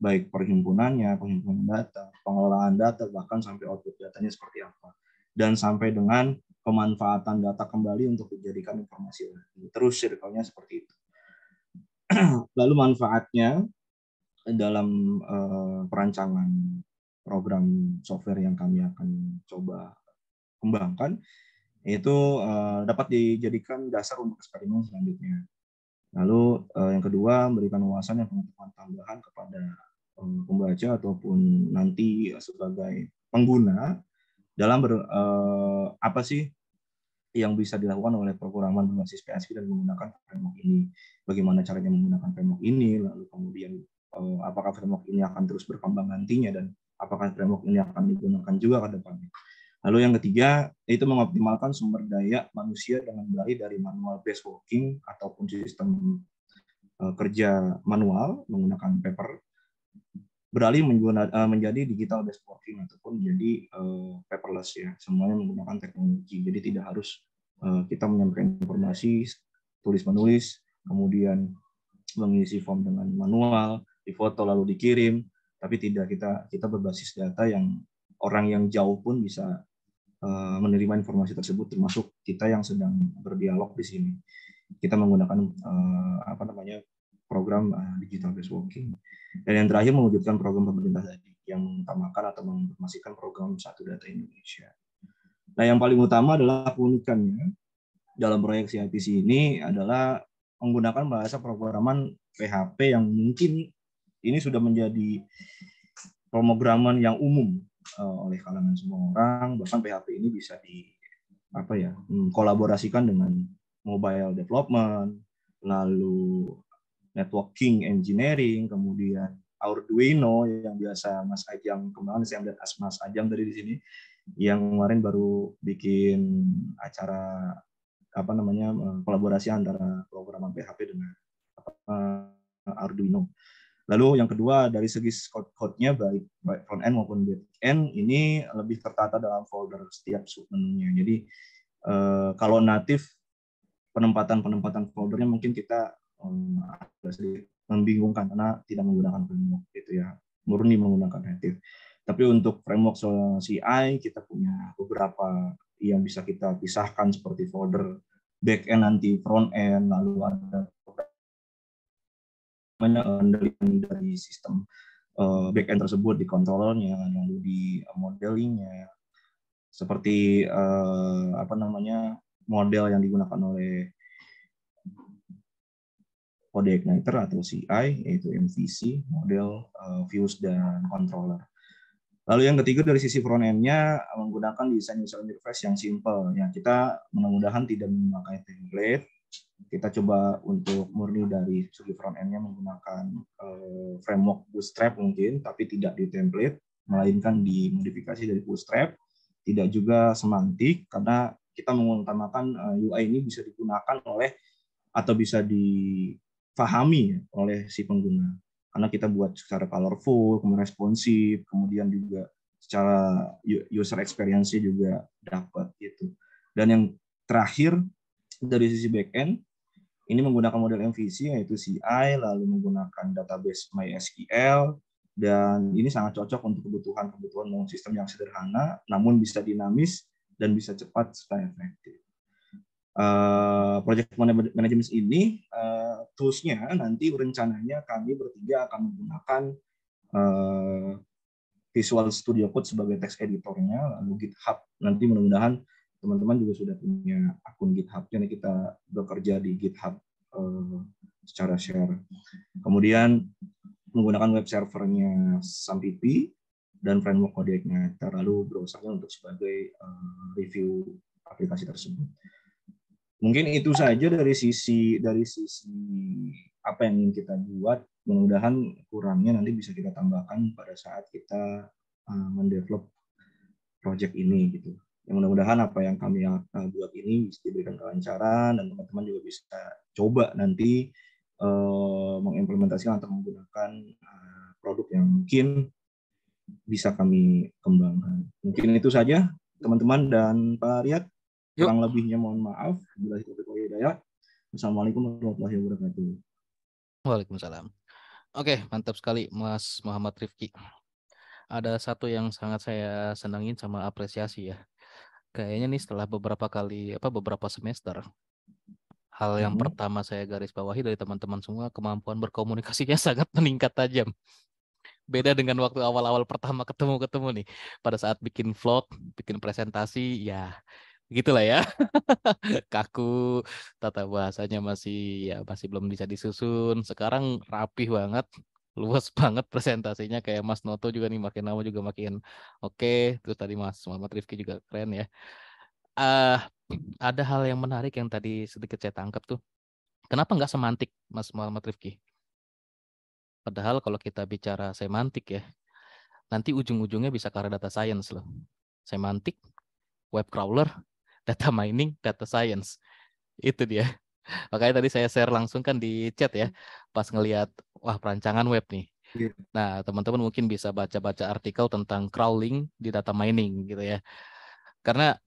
Speaker 4: baik perhimpunannya, penghimpunan data, pengelolaan data, bahkan sampai output datanya seperti apa. Dan sampai dengan pemanfaatan data kembali untuk dijadikan informasi lagi. Terus circle-nya seperti itu. Lalu manfaatnya dalam perancangan program software yang kami akan coba kembangkan, itu dapat dijadikan dasar untuk eksperimen selanjutnya. Lalu yang kedua, memberikan wawasan yang pengetahuan tambahan kepada pembaca ataupun nanti sebagai pengguna dalam apa sih yang bisa dilakukan oleh programan berbasis PHP dan menggunakan framework ini. Bagaimana caranya menggunakan framework ini, lalu kemudian apakah framework ini akan terus berkembang nantinya, dan apakah framework ini akan digunakan juga ke depannya. Lalu yang ketiga, itu mengoptimalkan sumber daya manusia dengan beralih dari manual based working ataupun sistem kerja manual menggunakan paper, beralih menjadi digital based working ataupun menjadi paperless ya, semuanya menggunakan teknologi. Jadi tidak harus kita menyampaikan informasi tulis menulis, kemudian mengisi form dengan manual, difoto lalu dikirim, tapi tidak, kita berbasis data yang orang yang jauh pun bisa menerima informasi tersebut, termasuk kita yang sedang berdialog di sini. Kita menggunakan program digital based working. Dan yang terakhir, mewujudkan program pemerintah tadi yang mengutamakan atau menginformasikan program Satu Data Indonesia. Nah, yang paling utama adalah keunikannya dalam proyek CIPC ini adalah menggunakan bahasa programan PHP yang mungkin ini sudah menjadi pemrograman yang umum oleh kalangan semua orang. Bahkan PHP ini bisa kolaborasikan dengan mobile development, lalu networking engineering, kemudian Arduino yang biasa Mas Ajang kemarin saya melihat Mas Ajang dari di sini yang kemarin baru bikin acara kolaborasi antara programan PHP dengan Arduino. Lalu yang kedua, dari segi code-nya baik front end maupun back end ini lebih tertata dalam folder setiap submenunya. Jadi kalau natif penempatan foldernya mungkin kita agak sedikit membingungkan karena tidak menggunakan framework gitu ya, murni menggunakan native. Tapi untuk framework CI kita punya beberapa yang bisa kita pisahkan seperti folder back end nanti front end, lalu ada pengendalian dari sistem back end tersebut di controllernya, lalu di modelingnya seperti model yang digunakan oleh kode igniter atau CI, yaitu MVC, model, views, dan controller. Lalu yang ketiga, dari sisi front end-nya menggunakan desain user interface yang simple. Ya, kita mudah-mudahan tidak memakai template. Kita coba untuk murni dari segi front end-nya menggunakan framework Bootstrap mungkin, tapi tidak di template. melainkan dimodifikasi dari Bootstrap, tidak juga semantik, karena kita mengutamakan UI ini bisa digunakan oleh atau bisa difahami oleh si pengguna. Karena kita buat secara colorful, kemudian responsif, kemudian juga secara user experience juga dapat gitu. Dan yang terakhir dari sisi backend, ini menggunakan model MVC yaitu CI, lalu menggunakan database MySQL, dan ini sangat cocok untuk kebutuhan sistem yang sederhana, namun bisa dinamis dan bisa cepat serta efektif. Project management ini tools-nya nanti rencananya kami bertiga akan menggunakan Visual Studio Code sebagai text editornya, lalu GitHub. Nanti mudah-mudahan teman-teman juga sudah punya akun GitHub, jadi kita bekerja di GitHub secara share. Kemudian menggunakan web servernya SAMPP dan framework CodeIgniter, lalu browsernya untuk sebagai review aplikasi tersebut. Mungkin itu saja dari sisi apa yang ingin kita buat. Mudah-mudahan kurangnya nanti bisa kita tambahkan pada saat kita mendevelop project ini gitu. Ya, mudah-mudahan apa yang kami buat ini bisa diberikan kelancaran dan teman-teman juga bisa coba nanti mengimplementasikan atau menggunakan produk yang mungkin bisa kami kembangkan. Mungkin itu saja teman-teman dan Pak Riyad. Kurang lebihnya mohon maaf. Bila itu hidayah. Assalamualaikum warahmatullahi wabarakatuh.
Speaker 1: Waalaikumsalam. Oke, mantap sekali Mas Muhammad Rifki. Ada satu yang sangat saya senangin sama apresiasi ya. Kayaknya nih setelah beberapa semester, hal yang pertama saya garis bawahi dari teman-teman semua, kemampuan berkomunikasinya sangat meningkat tajam. Beda dengan waktu awal-awal pertama ketemu nih. Pada saat bikin vlog, bikin presentasi, ya gitulah ya. Kaku, tata bahasanya masih belum bisa disusun. Sekarang rapih banget, luas banget presentasinya, kayak Mas Noto juga nih makin lama juga makin oke. Terus tadi Mas Muhammad Rifki juga keren ya. Ada hal yang menarik yang tadi sedikit saya tangkap tuh. Kenapa nggak semantik, Mas Muhammad Rifki? Padahal kalau kita bicara semantik ya, nanti ujung-ujungnya bisa ke arah data science loh. Semantik, web crawler, data mining, data science. Itu dia. Makanya tadi saya share langsung kan di chat ya, pas ngelihat wah perancangan web nih. Nah, teman-teman mungkin bisa baca-baca artikel tentang crawling di data mining gitu ya. Karena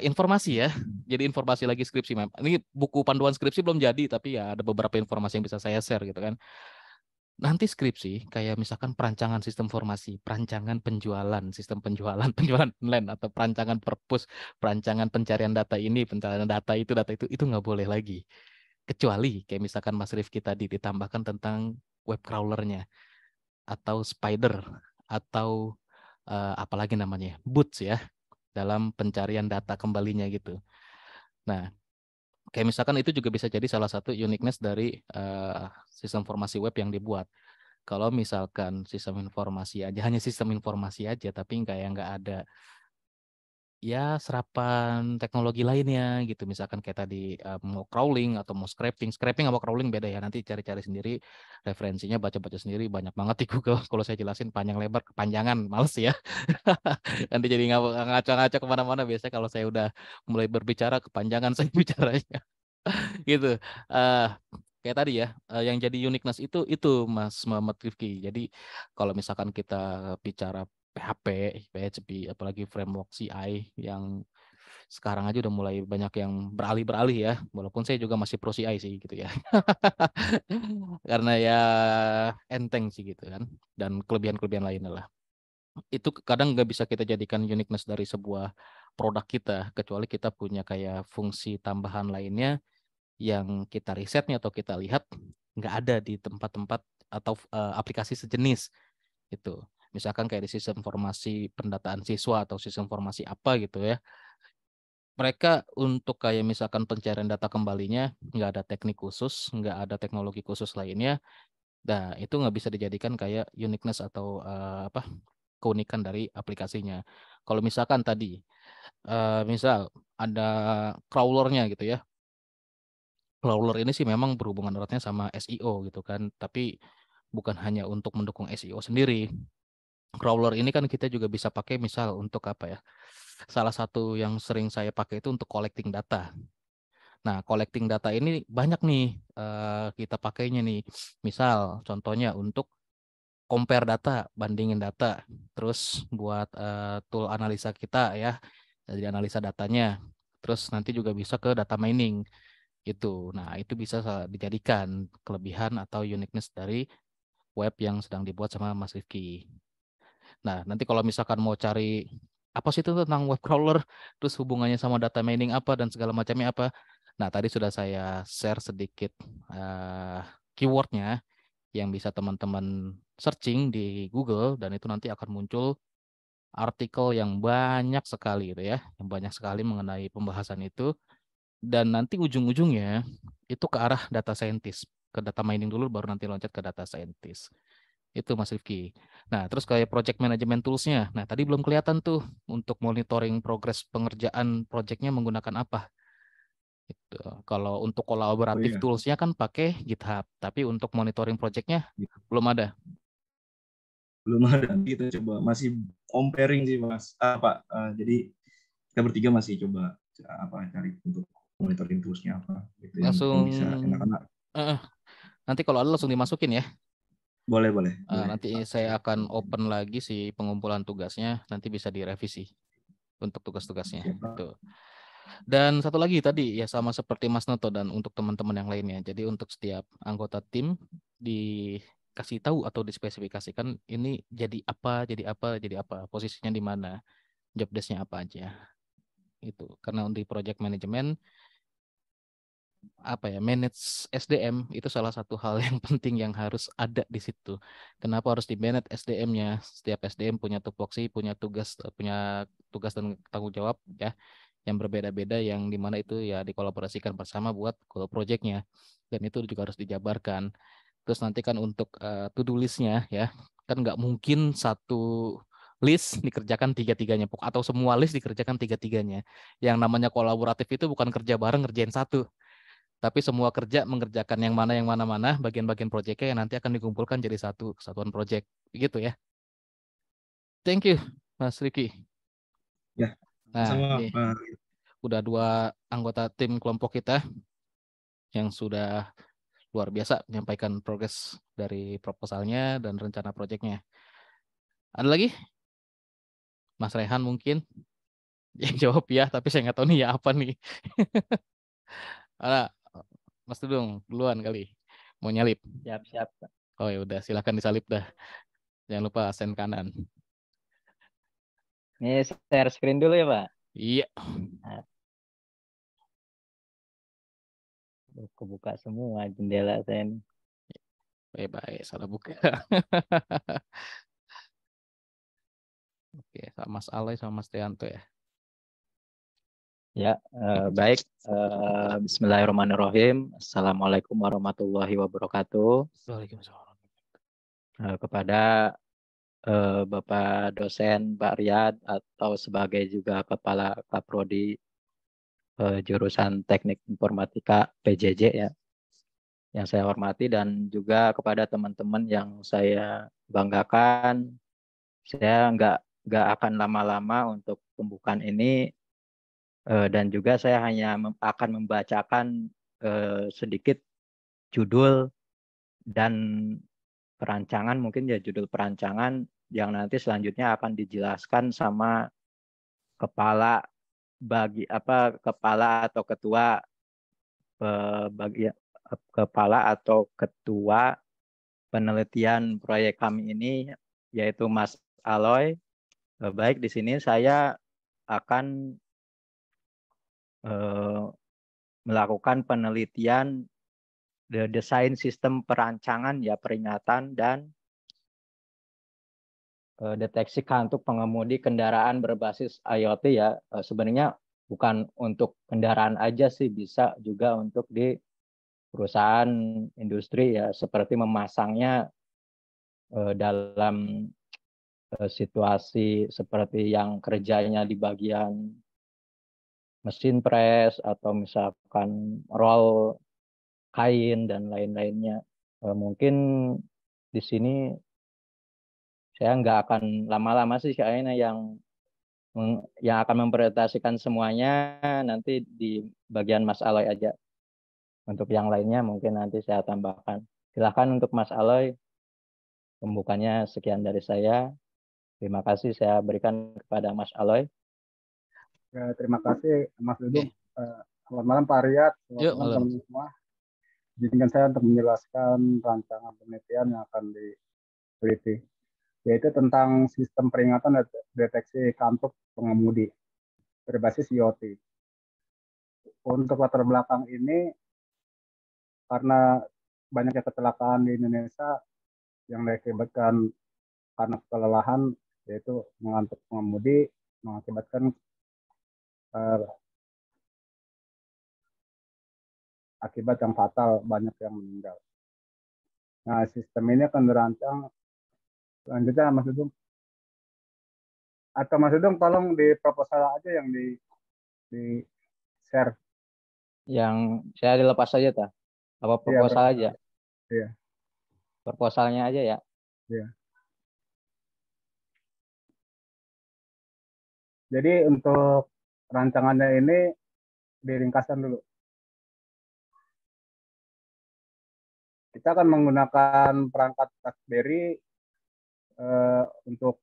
Speaker 1: informasi ya, jadi informasi lagi skripsi. Ini buku panduan skripsi belum jadi, tapi ya ada beberapa informasi yang bisa saya share gitu kan. Nanti skripsi kayak misalkan perancangan sistem formasi, perancangan penjualan, sistem penjualan online, atau perancangan perpus, perancangan pencarian data ini, pencarian data itu nggak boleh lagi. Kecuali kayak misalkan Mas Rifki tadi ditambahkan tentang web crawlernya, atau spider, atau apalagi namanya, boots ya, dalam pencarian data kembalinya gitu. Nah, kayak misalkan itu juga bisa jadi salah satu uniqueness dari sistem informasi web yang dibuat. Kalau misalkan sistem informasi aja, hanya sistem informasi aja, tapi nggak ada ya serapan teknologi lainnya gitu. Misalkan kayak tadi mau crawling atau mau scraping sama crawling beda ya. Nanti cari-cari sendiri referensinya, baca-baca sendiri, banyak banget di Google. Kalau saya jelasin panjang lebar, kepanjangan, males ya. Nanti jadi ngaco-ngaco kemana-mana. Biasanya kalau saya udah mulai berbicara kepanjangan saya bicaranya gitu. Kayak tadi ya, yang jadi uniqueness itu Mas Muhammad Rifki. Jadi kalau misalkan kita bicara PHP, PHP, apalagi framework CI yang sekarang aja udah mulai banyak yang beralih ya. Walaupun saya juga masih pro CI sih gitu ya. Karena ya enteng sih gitu kan. Dan kelebihan-kelebihan lainnya lah. Itu kadang nggak bisa kita jadikan uniqueness dari sebuah produk kita, kecuali kita punya kayak fungsi tambahan lainnya yang kita risetnya atau kita lihat nggak ada di tempat-tempat atau aplikasi sejenis itu. Misalkan kayak di sistem informasi pendataan siswa atau sistem informasi apa gitu ya. Mereka untuk kayak misalkan pencarian data kembalinya nggak ada teknik khusus, nggak ada teknologi khusus lainnya. Nah, itu nggak bisa dijadikan kayak uniqueness atau keunikan dari aplikasinya. Kalau misalkan tadi, misal ada crawlernya gitu ya. Crawler ini sih memang berhubungan eratnya sama SEO gitu kan, tapi bukan hanya untuk mendukung SEO sendiri. crawler ini kan kita juga bisa pakai misal untuk apa ya? Salah satu yang sering saya pakai itu untuk collecting data. Nah, collecting data ini banyak nih kita pakainya nih. Misal contohnya untuk compare data, bandingin data. Terus buat tool analisa kita ya, jadi analisa datanya. Terus nanti juga bisa ke data mining gitu. Nah, itu bisa dijadikan kelebihan atau uniqueness dari web yang sedang dibuat sama Mas Rifki. Nah, nanti kalau misalkan mau cari apa sih itu tentang web crawler, terus hubungannya sama data mining apa dan segala macamnya apa. Nah, tadi sudah saya share sedikit keywordnya yang bisa teman-teman searching di Google dan itu nanti akan muncul artikel yang banyak sekali gitu ya, yang banyak sekali mengenai pembahasan itu dan nanti ujung-ujungnya itu ke arah data scientist, ke data mining dulu baru nanti loncat ke data scientist. Itu Mas Rifki. Nah, terus kayak project management tools-nya. Nah, tadi belum kelihatan tuh untuk monitoring progres pengerjaan projectnya menggunakan apa. Gitu. Kalau untuk
Speaker 4: Oh
Speaker 1: kolaboratif
Speaker 4: iya,
Speaker 1: tools-nya kan pakai GitHub, tapi untuk monitoring projectnya belum ada.
Speaker 4: belum ada. Kita coba masih comparing sih Mas. Pak, jadi kita bertiga masih coba cari untuk monitoring toolsnya apa gitu yang
Speaker 1: Langsung
Speaker 4: bisa enak-enak.
Speaker 1: eh, nanti kalau ada langsung dimasukin ya.
Speaker 4: Boleh, boleh, boleh.
Speaker 1: Nanti saya akan open lagi si pengumpulan tugasnya, nanti bisa direvisi untuk tugas-tugasnya.
Speaker 4: Siap.
Speaker 1: Itu. Dan satu lagi tadi ya sama seperti Mas Noto dan untuk teman-teman yang lainnya. Jadi untuk setiap anggota tim dikasih tahu atau dispesifikasikan ini jadi apa, jadi apa, posisinya di mana, job desk-nya apa aja. Itu karena di project management apa ya, manage SDM itu salah satu hal yang penting yang harus ada di situ. Kenapa harus di manage SDM-nya? Setiap SDM punya tupoksi, punya tugas dan tanggung jawab ya yang berbeda-beda yang dimana itu ya dikolaborasikan bersama buat goal project-nya dan itu juga harus dijabarkan. Terus nanti kan untuk to-do list-nya ya kan nggak mungkin satu list dikerjakan tiga-tiganya atau semua list dikerjakan tiga-tiganya. Yang namanya kolaboratif itu bukan kerja bareng ngerjain satu, tapi semua kerja mengerjakan yang mana bagian-bagian proyeknya yang nanti akan dikumpulkan jadi satu kesatuan proyek begitu ya. Thank you Mas Riki.
Speaker 4: Ya,
Speaker 1: Nah,
Speaker 4: sama
Speaker 1: ini udah 2 anggota tim kelompok kita yang sudah luar biasa menyampaikan progres dari proposalnya dan rencana proyeknya. Ada lagi? Mas Rehan mungkin yang jawab ya, tapi saya nggak tahu nih ya apa nih. Ada Mas Tudung duluan kali mau nyalip.
Speaker 3: Siap-siap.
Speaker 1: Oh ya udah silakan disalip dah. Jangan lupa sen kanan.
Speaker 3: Ini share screen dulu ya, Pak.
Speaker 1: Iya.
Speaker 3: Nah, kebuka semua jendela saya ini.
Speaker 1: Baik, salah buka. Oke, sama Mas Aloy sama Mas Teanto ya.
Speaker 3: Ya, baik. Bismillahirrahmanirrahim. Assalamualaikum warahmatullahi wabarakatuh.
Speaker 1: Waalaikumsalam.
Speaker 3: Kepada Bapak dosen Pak Riyad atau sebagai juga Kepala Kaprodi jurusan Teknik Informatika PJJ ya, yang saya hormati dan juga kepada teman-teman yang saya banggakan. Saya nggak akan lama-lama untuk pembukaan ini dan juga saya hanya akan membacakan sedikit judul dan perancangan, mungkin ya judul perancangan yang nanti selanjutnya akan dijelaskan sama kepala atau ketua kepala atau ketua penelitian proyek kami ini, yaitu Mas Aloy. Baik, di sini saya akan melakukan penelitian desain sistem perancangan ya peringatan dan deteksi kantuk pengemudi kendaraan berbasis IoT ya. Sebenarnya bukan untuk kendaraan aja sih, bisa juga untuk di perusahaan industri ya, seperti memasangnya dalam situasi seperti yang kerjanya di bagian mesin pres atau misalkan roll kain dan lain-lainnya. Mungkin di sini saya nggak akan lama-lama sih, kayaknya yang akan mempresentasikan semuanya nanti di bagian Mas Aloy aja. Untuk yang lainnya mungkin nanti saya tambahkan. Silakan untuk Mas Aloy, pembukanya sekian dari saya. Terima kasih saya berikan kepada Mas Aloy.
Speaker 5: Ya, terima kasih Mas Dudung.
Speaker 1: Oke.
Speaker 5: Selamat malam Pak Riyad,
Speaker 1: Yuk,
Speaker 5: selamat
Speaker 1: malam.
Speaker 5: malam semua. Izinkan saya untuk menjelaskan rancangan penelitian yang akan diteliti, yaitu tentang sistem peringatan dan deteksi kantuk pengemudi berbasis IoT. Untuk latar belakang ini, karena banyaknya kecelakaan di Indonesia yang diakibatkan karena kelelahan, yaitu mengantuk pengemudi, mengakibatkan akibat yang fatal, banyak yang meninggal. Nah, sistem ini akan dirancang selanjutnya Mas Dudung. Atau Mas Dudung tolong di proposal aja yang di share.
Speaker 3: Yang saya dilepas saja, tak? Apa
Speaker 5: Iya,
Speaker 3: proposal aja?
Speaker 5: Iya.
Speaker 3: Proposalnya aja ya.
Speaker 5: Iya. Jadi untuk rancangannya ini diringkaskan dulu. Kita akan menggunakan perangkat Raspberry untuk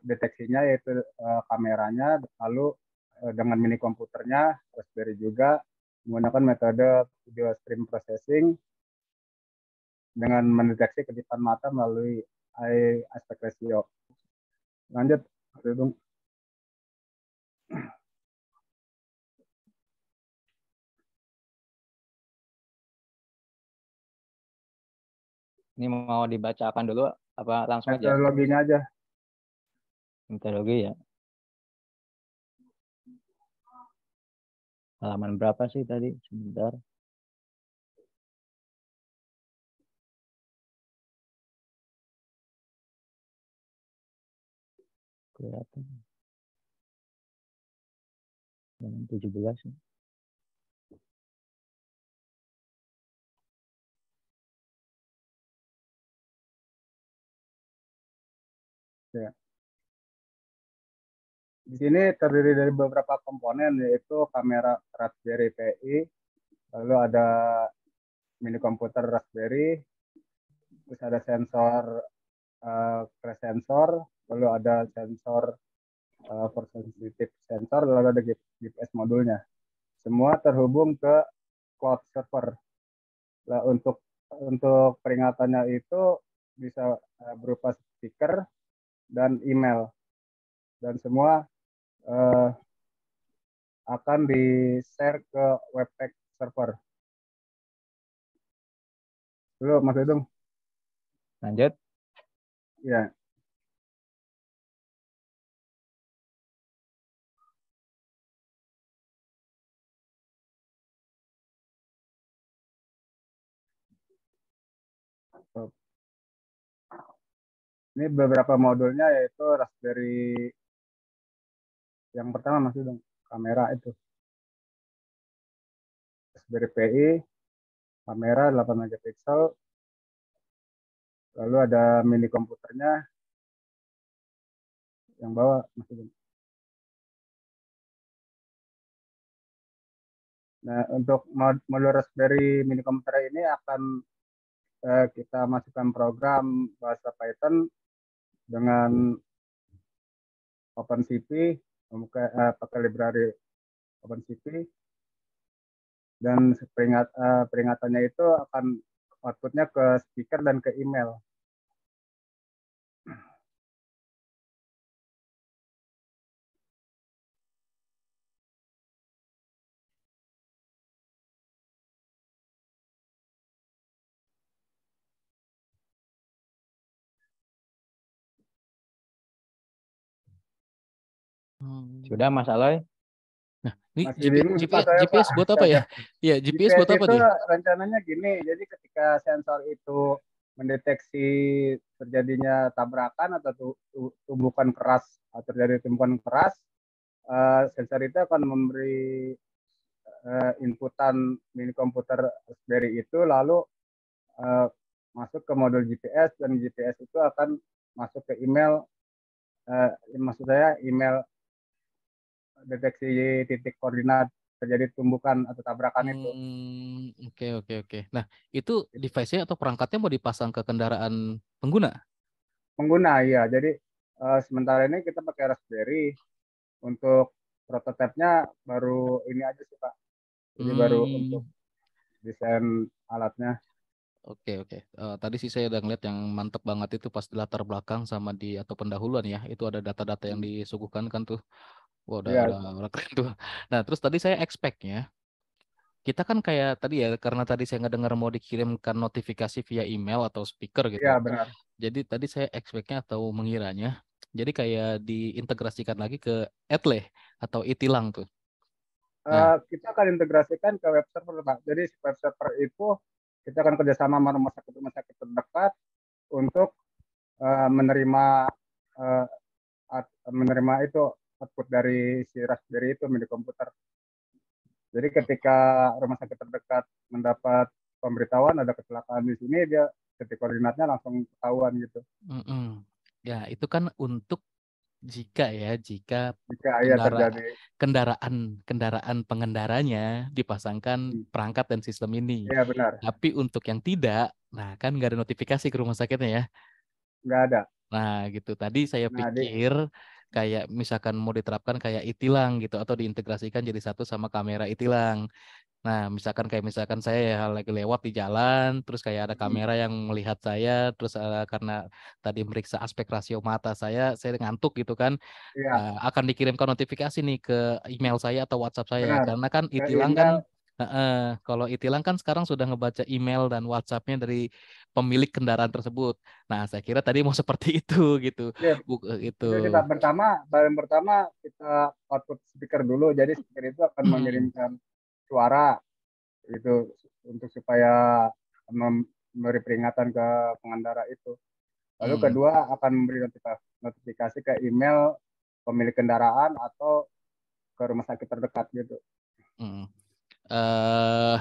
Speaker 5: deteksinya, yaitu kameranya, lalu dengan mini komputernya Raspberry juga menggunakan metode video stream processing dengan mendeteksi kedipan mata melalui eye aspect ratio. Lanjut, Dudung.
Speaker 3: Ini mau dibacakan dulu apa langsung aja?
Speaker 5: Metodologinya aja.
Speaker 3: Metodologi ya. Halaman berapa sih tadi? Sebentar. Kelihatan. Halaman 17.
Speaker 5: Ya. Di sini terdiri dari beberapa komponen, yaitu kamera Raspberry Pi, lalu ada mini komputer Raspberry, terus ada sensor crash sensor, lalu ada sensor for sensitive sensor, lalu ada GPS modulnya. Semua terhubung ke cloud server. Nah, untuk peringatannya itu bisa berupa stiker dan email, dan semua akan di-share ke Webpack server. Dulu Mas Dudung.
Speaker 3: Lanjut.
Speaker 5: Ya. Ini beberapa modulnya, yaitu Raspberry yang pertama Mas Dudung, kamera itu. Raspberry Pi, kamera 8 megapiksel, lalu ada mini komputernya yang bawah Mas Dudung. Nah, untuk modul Raspberry mini komputer ini akan kita masukkan program bahasa Python dengan OpenCV, pakai library OpenCV, dan peringatannya itu akan outputnya ke speaker dan ke email.
Speaker 3: Sudah Mas Aloy?
Speaker 1: Nah, ini
Speaker 5: Masih bingung juga saya,
Speaker 1: GPS
Speaker 5: Pak.
Speaker 1: buat apa ya? Iya, GPS buat apa
Speaker 5: itu
Speaker 1: nih?
Speaker 5: rencananya gini, jadi ketika sensor itu mendeteksi terjadinya tabrakan atau tumbukan keras, atau terjadi tumbukan keras, sensor itu akan memberi inputan mini komputer Raspberry itu, lalu masuk ke modul GPS, dan GPS itu akan masuk ke email, maksud saya email deteksi titik koordinat terjadi tumbukan atau tabrakan itu.
Speaker 1: Oke. Nah, itu device-nya atau perangkatnya mau dipasang ke kendaraan pengguna?
Speaker 5: Pengguna, ya. Jadi sementara ini kita pakai Raspberry. Untuk prototipe-nya baru ini aja sih, Pak. Jadi baru untuk desain alatnya.
Speaker 1: Oke. Tadi sih saya udah ngeliat yang mantep banget itu pas di latar belakang sama di atau pendahuluan ya. Itu ada data-data yang disuguhkan kan tuh. Wah,
Speaker 5: Iya,
Speaker 1: udah keren tuh. Nah, terus tadi saya expect-nya kita kan kayak tadi ya, karena tadi saya nggak dengar mau dikirimkan notifikasi via email atau speaker
Speaker 5: iya
Speaker 1: gitu.
Speaker 5: benar.
Speaker 1: Jadi tadi saya expect-nya atau mengiranya, jadi kayak diintegrasikan lagi ke Etle atau Itilang tuh. Nah,
Speaker 5: Kita akan integrasikan ke web server, Pak. Jadi web server itu kita akan kerjasama sama rumah sakit terdekat untuk menerima uh, menerima itu output dari si Raspberry itu milik komputer. Jadi ketika rumah sakit terdekat mendapat pemberitahuan ada kecelakaan di sini, dia titik koordinatnya langsung ketahuan gitu.
Speaker 1: ya itu kan untuk jika
Speaker 5: Jika ya terjadi
Speaker 1: kendaraan pengendaranya dipasangkan perangkat dan sistem ini.
Speaker 5: Iya benar,
Speaker 1: Tapi untuk yang tidak, nah kan nggak ada notifikasi ke rumah sakitnya ya.
Speaker 5: nggak ada.
Speaker 1: Nah gitu, tadi saya
Speaker 5: Nah,
Speaker 1: pikir kayak misalkan mau diterapkan kayak itilang gitu atau diintegrasikan jadi satu sama kamera itilang. Nah, misalkan saya ya lagi lewat di jalan, terus kayak ada kamera yang melihat saya, terus karena tadi meriksa aspek rasio mata saya ngantuk gitu kan,
Speaker 5: iya
Speaker 1: akan dikirimkan notifikasi nih ke email saya atau WhatsApp saya,
Speaker 5: benar.
Speaker 1: karena kan
Speaker 5: Ke
Speaker 1: itilang kan,
Speaker 5: email,
Speaker 1: kalau itilang kan sekarang sudah ngebaca email dan WhatsApp-nya dari pemilik kendaraan tersebut. Nah, saya kira tadi mau seperti itu gitu,
Speaker 5: ya,
Speaker 1: itu.
Speaker 5: itu kita bahan pertama kita output speaker dulu. Jadi speaker itu akan mengirimkan suara itu untuk supaya memberi peringatan ke pengendara itu. Lalu kedua akan memberi notifikasi ke email pemilik kendaraan atau ke rumah sakit terdekat gitu.
Speaker 1: eh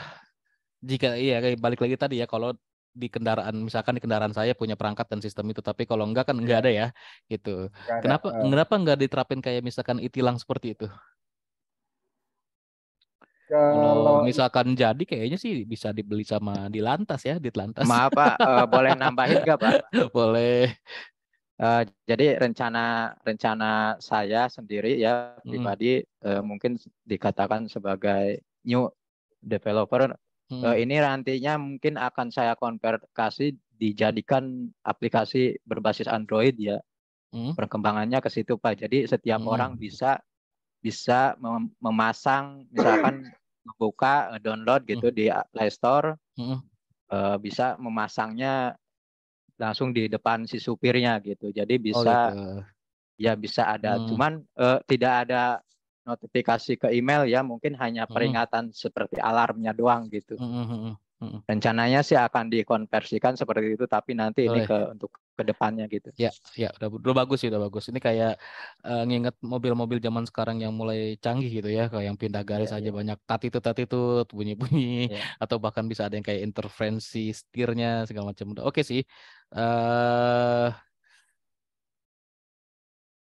Speaker 1: Jika iya kayak balik lagi tadi ya, kalau di kendaraan misalkan di kendaraan saya punya perangkat dan sistem itu, tapi kalau enggak kan enggak
Speaker 5: Iya,
Speaker 1: ada ya gitu.
Speaker 5: nggak ada.
Speaker 1: Kenapa enggak diterapin kayak misalkan itilang seperti itu? Kalau
Speaker 5: Kalau
Speaker 1: misalkan jadi kayaknya sih bisa dibeli sama di Lantas ya, di Lantas.
Speaker 3: Maaf Pak, boleh nambahin nggak Pak?
Speaker 1: Boleh.
Speaker 3: Jadi rencana saya sendiri ya
Speaker 1: Mm,
Speaker 3: pribadi, mungkin dikatakan sebagai new developer,
Speaker 1: mm,
Speaker 3: ini nantinya mungkin akan saya konversi dijadikan aplikasi berbasis Android ya.
Speaker 1: mm,
Speaker 3: Perkembangannya ke situ Pak. Jadi setiap orang
Speaker 1: mm,
Speaker 3: bisa memasang, misalkan membuka download
Speaker 1: mm,
Speaker 3: gitu di Play Store,
Speaker 1: mm.
Speaker 3: bisa memasangnya langsung di depan si supirnya gitu. Jadi
Speaker 1: Oh gitu.
Speaker 3: bisa ada.
Speaker 1: Mm,
Speaker 3: Cuman tidak ada notifikasi ke email ya, mungkin hanya
Speaker 1: mm,
Speaker 3: peringatan seperti alarmnya doang gitu.
Speaker 1: mm, mm, mm.
Speaker 3: Rencananya sih akan dikonversikan seperti itu, tapi nanti ini
Speaker 1: Boleh.
Speaker 3: untuk ke depannya gitu.
Speaker 1: Ya, udah bagus sih, udah bagus. Ini kayak nginget mobil-mobil zaman sekarang yang mulai canggih gitu ya, kayak yang pindah garis
Speaker 3: Iya,
Speaker 1: aja
Speaker 3: iya,
Speaker 1: banyak tatitut bunyi-bunyi,
Speaker 3: iya.
Speaker 1: atau bahkan bisa ada yang kayak interferensi setirnya segala macam. Oke sih. eh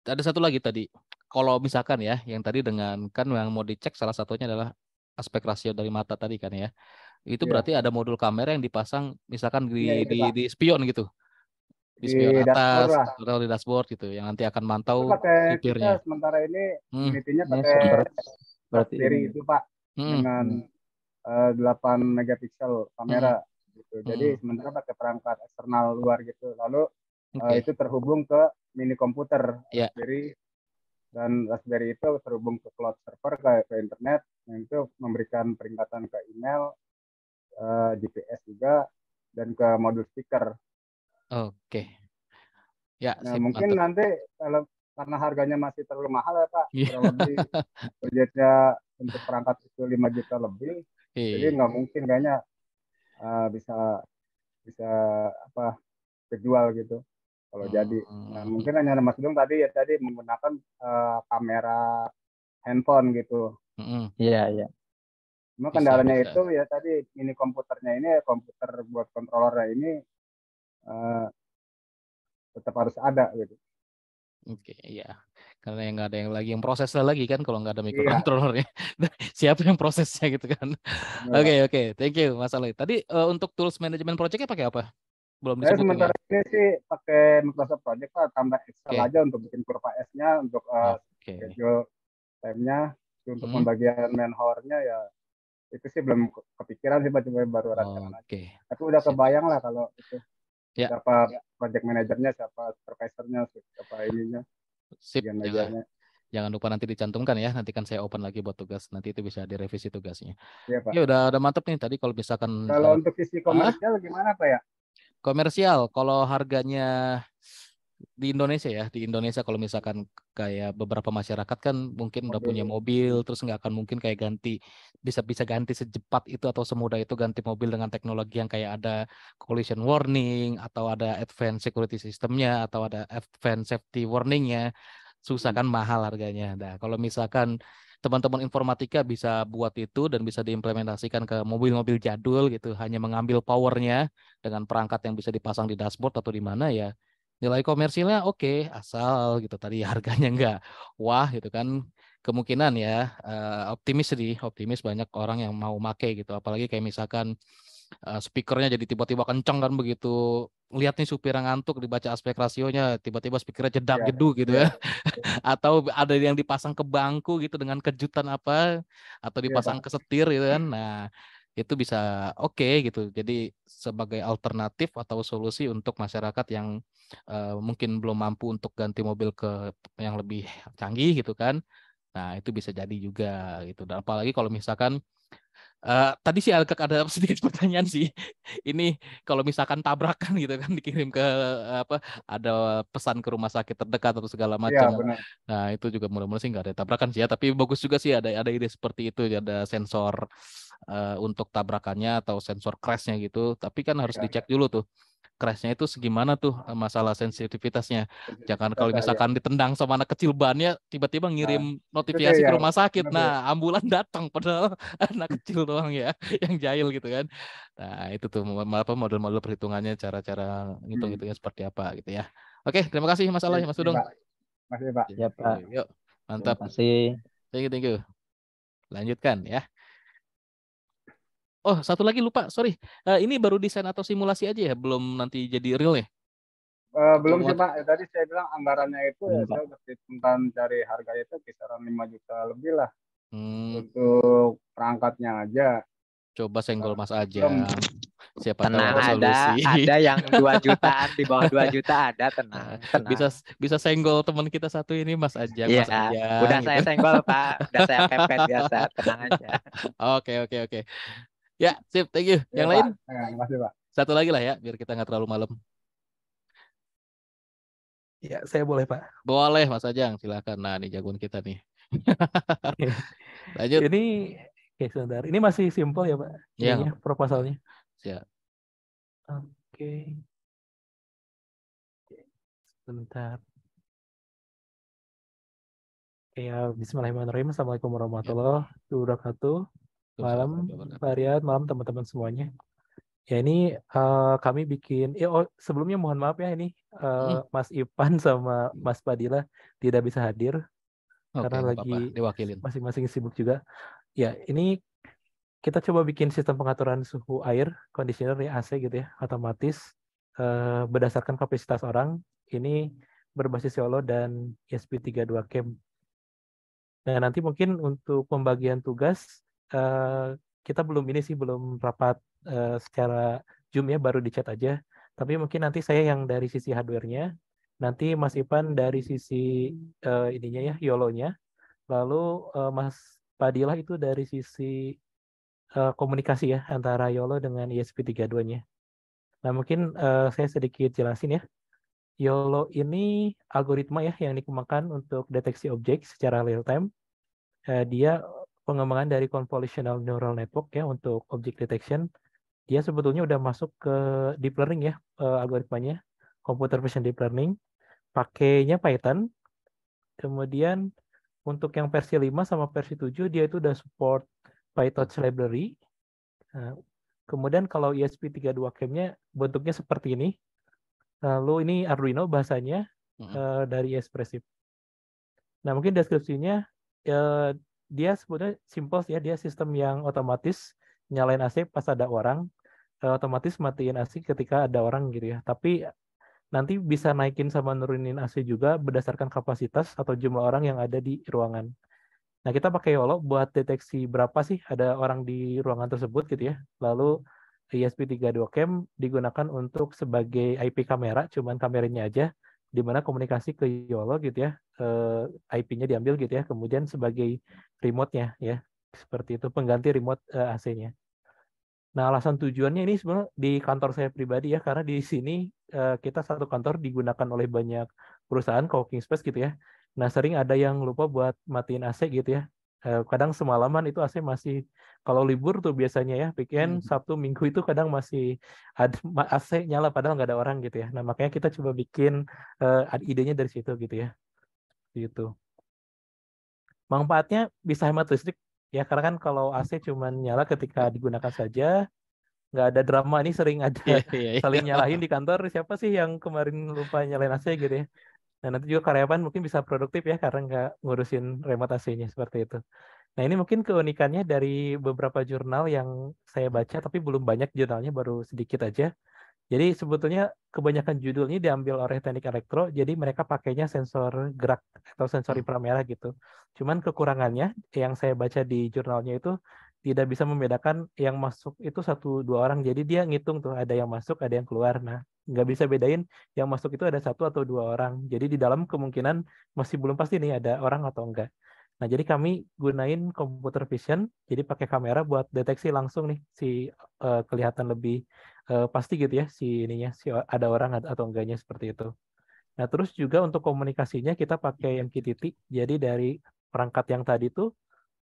Speaker 1: ada satu lagi tadi. Kalau misalkan ya, yang tadi dengan kan yang mau dicek salah satunya adalah aspek rasio dari mata tadi kan ya. Itu
Speaker 5: iya,
Speaker 1: berarti ada modul kamera yang dipasang misalkan di
Speaker 5: iya itu
Speaker 1: di
Speaker 5: Pak,
Speaker 1: di spion gitu, di
Speaker 5: di
Speaker 1: spion
Speaker 5: dashboard
Speaker 1: atas
Speaker 5: lah.
Speaker 1: atau di dashboard gitu, yang nanti akan mantau
Speaker 5: Itu pakai kita
Speaker 1: supirnya.
Speaker 5: sementara ini
Speaker 1: Hmm.
Speaker 5: Unity-nya
Speaker 3: Ini
Speaker 5: pakai
Speaker 3: seperti
Speaker 5: Raspberry
Speaker 3: ini.
Speaker 5: itu Pak,
Speaker 1: Hmm.
Speaker 5: dengan 8 megapiksel
Speaker 1: Hmm.
Speaker 5: kamera gitu. Jadi
Speaker 1: Hmm.
Speaker 5: sementara pakai perangkat eksternal luar gitu. Lalu
Speaker 1: Oke.
Speaker 5: itu terhubung ke mini komputer
Speaker 1: Ya.
Speaker 5: Raspberry, dan Raspberry itu terhubung ke cloud server, ke internet, yang itu memberikan peringatan ke email, GPS juga, dan ke modul speaker.
Speaker 1: Oke. Ya,
Speaker 5: Nah
Speaker 1: sip,
Speaker 5: mungkin
Speaker 1: mantap.
Speaker 5: nanti kalau karena harganya masih terlalu mahal ya Pak,
Speaker 1: Iya.
Speaker 5: kurang lebih budgetnya untuk perangkat itu 5 juta lebih, jadi
Speaker 1: Iya.
Speaker 5: nggak mungkin kayaknya bisa bisa apa kejual gitu kalau jadi. Nah
Speaker 1: Hmm.
Speaker 5: mungkin hanya Mas Dung tadi menggunakan kamera handphone gitu.
Speaker 1: Hmm.
Speaker 3: Iya, iya.
Speaker 5: Cuma
Speaker 1: Bisa,
Speaker 5: kendalanya
Speaker 1: bisa.
Speaker 5: itu ya tadi, ini komputernya ini, komputer buat kontrolernya ini eh, tetap harus ada gitu.
Speaker 1: Oke, iya. Karena yang nggak ada yang lagi yang prosesnya lagi kan kalau nggak ada
Speaker 5: Iya,
Speaker 1: microcontrollernya. Siapa yang prosesnya gitu kan.
Speaker 5: benar, Pak.
Speaker 1: Oke, thank you Mas Ali. Tadi untuk tools manajemen projectnya pakai apa? Belum
Speaker 5: Saya
Speaker 1: disebutin ya.
Speaker 5: sementara ini sih pakai Microsoft Project, Pak, tambah Excel
Speaker 1: Oke,
Speaker 5: aja untuk bikin kurva S-nya, untuk
Speaker 1: oke.
Speaker 5: schedule time-nya, untuk
Speaker 1: Hmm,
Speaker 5: pembagian manpower-nya ya itu sih belum kepikiran sih Pak, cuma baru rancangan aja.
Speaker 1: Oke.
Speaker 5: Tapi udah
Speaker 1: Siap.
Speaker 5: kebayang lah kalau itu
Speaker 1: Ya,
Speaker 5: siapa project manajernya, siapa supervisornya, siapa ininya,
Speaker 1: sip.
Speaker 5: bagian
Speaker 1: Jangan,
Speaker 5: mejarnya.
Speaker 1: jangan lupa nanti dicantumkan ya. Nanti kan saya open lagi buat tugas. Nanti itu bisa direvisi tugasnya.
Speaker 5: Iya Pak.
Speaker 1: Ya udah mantep nih tadi kalau misalkan
Speaker 5: Kalau untuk sisi
Speaker 1: ah,
Speaker 5: komersial gimana Pak ya?
Speaker 1: komersial, kalau harganya di Indonesia ya, di Indonesia kalau misalkan kayak beberapa masyarakat kan mungkin udah punya
Speaker 5: Mobil.
Speaker 1: mobil, terus nggak akan mungkin kayak ganti bisa ganti secepat itu atau semudah itu ganti mobil dengan teknologi yang kayak ada collision warning atau ada advanced security systemnya atau ada advanced safety warningnya, susah kan, mahal harganya. Nah, kalau misalkan teman-teman informatika bisa buat itu dan bisa diimplementasikan ke mobil-mobil jadul gitu, hanya mengambil powernya dengan perangkat yang bisa dipasang di dashboard atau di mana ya, nilai komersilnya oke, asal gitu tadi harganya enggak wah gitu kan, kemungkinan ya optimis banyak orang yang mau make gitu, apalagi kayak misalkan speakernya jadi tiba-tiba kencang kan, begitu lihat nih supir yang ngantuk dibaca aspek rasionya tiba-tiba speakernya jedak
Speaker 5: Iya,
Speaker 1: jeduk gitu
Speaker 5: iya,
Speaker 1: ya. Atau ada yang dipasang ke bangku gitu dengan kejutan apa, atau
Speaker 5: iya
Speaker 1: dipasang
Speaker 5: Pak.
Speaker 1: ke setir gitu kan. Nah, itu bisa oke gitu. Jadi sebagai alternatif atau solusi untuk masyarakat yang mungkin belum mampu untuk ganti mobil ke yang lebih canggih gitu kan. Nah, itu bisa jadi juga gitu. Dan apalagi kalau misalkan tadi sih agak ada sedikit pertanyaan sih. Ini kalau misalkan tabrakan gitu kan dikirim ke apa, ada pesan ke rumah sakit terdekat atau segala
Speaker 5: Iya
Speaker 1: macam.
Speaker 5: benar.
Speaker 1: Nah, itu juga mudah-mudahan sih nggak ada tabrakan sih ya, tapi bagus juga sih ada ide seperti itu, ada sensor untuk tabrakannya atau sensor crashnya gitu. Tapi kan harus
Speaker 5: Iya,
Speaker 1: dicek dulu tuh crashnya itu segimana tuh, masalah sensitivitasnya. Jangan kalau
Speaker 5: sensitivitas ya.
Speaker 1: misalkan ditendang sama anak kecil bannya tiba-tiba
Speaker 5: Nah,
Speaker 1: ngirim
Speaker 5: itu sih
Speaker 1: notifikasi ke
Speaker 5: yang
Speaker 1: rumah sakit.
Speaker 5: benar
Speaker 1: Nah,
Speaker 5: tuh.
Speaker 1: ambulan datang padahal anak kecil doang ya yang jahil gitu kan. Nah, itu tuh apa model-model perhitungannya, cara-cara
Speaker 5: Hmm.
Speaker 1: ngitung-ngitungnya seperti apa gitu ya. Oke, terima kasih Mas
Speaker 5: Iya,
Speaker 1: Alay, Mas
Speaker 5: iya,
Speaker 1: Udung.
Speaker 5: Pak. Masih Pak.
Speaker 3: Ya
Speaker 1: Oke,
Speaker 3: Pak,
Speaker 1: yuk.
Speaker 3: terima
Speaker 1: Mantap.
Speaker 3: kasih.
Speaker 1: Thank you. Lanjutkan ya. Oh, satu lagi lupa, sorry. Ini baru desain atau simulasi aja ya? Belum nanti jadi real ya?
Speaker 5: Belum sih
Speaker 1: Atau
Speaker 5: Pak. Tadi saya bilang anggarannya itu ya
Speaker 3: Belum Pak.
Speaker 5: saya udah perhitungkan cari harganya itu kisaran 5 juta lebih lah
Speaker 1: hmm,
Speaker 5: untuk perangkatnya aja.
Speaker 1: coba senggol Mas
Speaker 5: Belum.
Speaker 1: Ajang. Siapa tahu
Speaker 3: Tenang,
Speaker 1: ada solusi.
Speaker 3: ada yang 2 jutaan, di bawah 2 juta ada, tenang,
Speaker 1: Bisa
Speaker 3: tenang.
Speaker 1: bisa senggol teman kita satu ini,
Speaker 3: Iya,
Speaker 1: Mas Ajang
Speaker 3: udah
Speaker 1: gitu.
Speaker 3: saya senggol Pak, udah saya pepet biasa, tenang aja.
Speaker 1: Oke. Ya, sip, thank you.
Speaker 5: Ya
Speaker 1: Yang
Speaker 5: Pak.
Speaker 1: lain
Speaker 5: Terima kasih Pak.
Speaker 1: satu lagi lah ya, biar kita nggak terlalu malam.
Speaker 6: Ya, saya boleh, Pak.
Speaker 1: Boleh Mas Ajang, silakan. Nah, ini jagoan kita nih. Lanjut.
Speaker 6: Ini, oke, sebentar. Ini masih simpel ya, Pak?
Speaker 1: Ya,
Speaker 6: Ininya, proposalnya.
Speaker 1: siap.
Speaker 6: Oke, sebentar. Ya, Bismillahirrahmanirrahim. Assalamualaikum
Speaker 1: Ya.
Speaker 6: warahmatullahi wabarakatuh. Malam, Pak Riyad, malam teman-teman semuanya. Ya, ini kami bikin, sebelumnya mohon maaf ya, ini Mas Ipan sama Mas Padilla tidak bisa hadir
Speaker 1: Oke,
Speaker 6: karena
Speaker 1: nggak apa-apa,
Speaker 6: lagi
Speaker 1: diwakilin.
Speaker 6: masing-masing sibuk juga. Ya, ini kita coba bikin sistem pengaturan suhu air, conditioner ya, AC gitu ya, otomatis berdasarkan kapasitas orang. Ini berbasis YOLO dan ESP32 CAM. Nah, nanti mungkin untuk pembagian tugas, kita belum rapat secara Zoom ya, baru di chat aja. Tapi mungkin nanti saya yang dari sisi hardware-nya, nanti Mas Ipan dari sisi ininya ya, YOLO-nya, lalu Mas Padilla itu dari sisi komunikasi ya, antara YOLO dengan ESP32-nya. Nah, mungkin saya sedikit jelasin ya. YOLO ini algoritma ya yang dikembangkan untuk deteksi objek secara real time. Dia pengembangan dari convolutional neural network ya untuk object detection. Dia sebetulnya udah masuk ke deep learning ya, algoritmanya, computer vision deep learning. Pakainya Python. Kemudian untuk yang versi 5 sama versi 7 dia itu udah support PyTorch library. Kemudian kalau ESP32 CAM-nya bentuknya seperti ini. Lalu ini Arduino bahasanya dari Espressif. Nah, mungkin deskripsinya dia sebetulnya simple ya, dia sistem yang otomatis nyalain AC pas ada orang, otomatis matiin AC ketika ada orang gitu ya. Tapi nanti bisa naikin sama nurunin AC juga berdasarkan kapasitas atau jumlah orang yang ada di ruangan. Nah, kita pakai YOLO buat deteksi berapa sih ada orang di ruangan tersebut gitu ya. Lalu ESP32 Cam digunakan untuk sebagai IP kamera, cuman kameranya aja, di mana komunikasi ke YOLO gitu ya, IP-nya diambil gitu ya, kemudian sebagai remote-nya ya, seperti itu, pengganti remote AC-nya. Nah, alasan tujuannya ini sebenarnya di kantor saya pribadi ya, karena di sini kita satu kantor digunakan oleh banyak perusahaan coworking space gitu ya. Nah, sering ada yang lupa buat matiin AC gitu ya. Kadang semalaman itu AC masih, kalau libur tuh biasanya ya, weekend, Sabtu, Minggu itu kadang masih ada AC nyala padahal nggak ada orang gitu ya. Nah, makanya kita coba bikin idenya dari situ gitu ya. Gitu. Manfaatnya bisa hemat listrik ya, karena kan kalau AC cuma nyala ketika digunakan saja, nggak ada drama. Ini sering ada saling nyalahin di kantor, siapa sih yang kemarin lupa nyalain AC gitu ya. Nah, nanti juga karyawan mungkin bisa produktif ya karena nggak ngurusin remote AC-nya seperti itu. Nah, ini mungkin keunikannya dari beberapa jurnal yang saya baca, tapi belum banyak jurnalnya, baru sedikit aja. Jadi sebetulnya kebanyakan judulnya diambil oleh teknik elektro, jadi mereka pakainya sensor gerak atau sensor inframerah gitu. Cuman kekurangannya yang saya baca di jurnalnya itu tidak bisa membedakan yang masuk itu 1-2 orang. Jadi dia ngitung tuh ada yang masuk, ada yang keluar. Nah, nggak bisa bedain yang masuk itu ada 1 atau 2 orang. Jadi di dalam kemungkinan masih belum pasti nih ada orang atau enggak. Nah, jadi kami gunain computer vision, jadi pakai kamera buat deteksi langsung nih si kelihatan lebih pasti gitu ya si ininya, si ada orang atau enggaknya seperti itu. Nah, terus juga untuk komunikasinya kita pakai MQTT. Jadi dari perangkat yang tadi tuh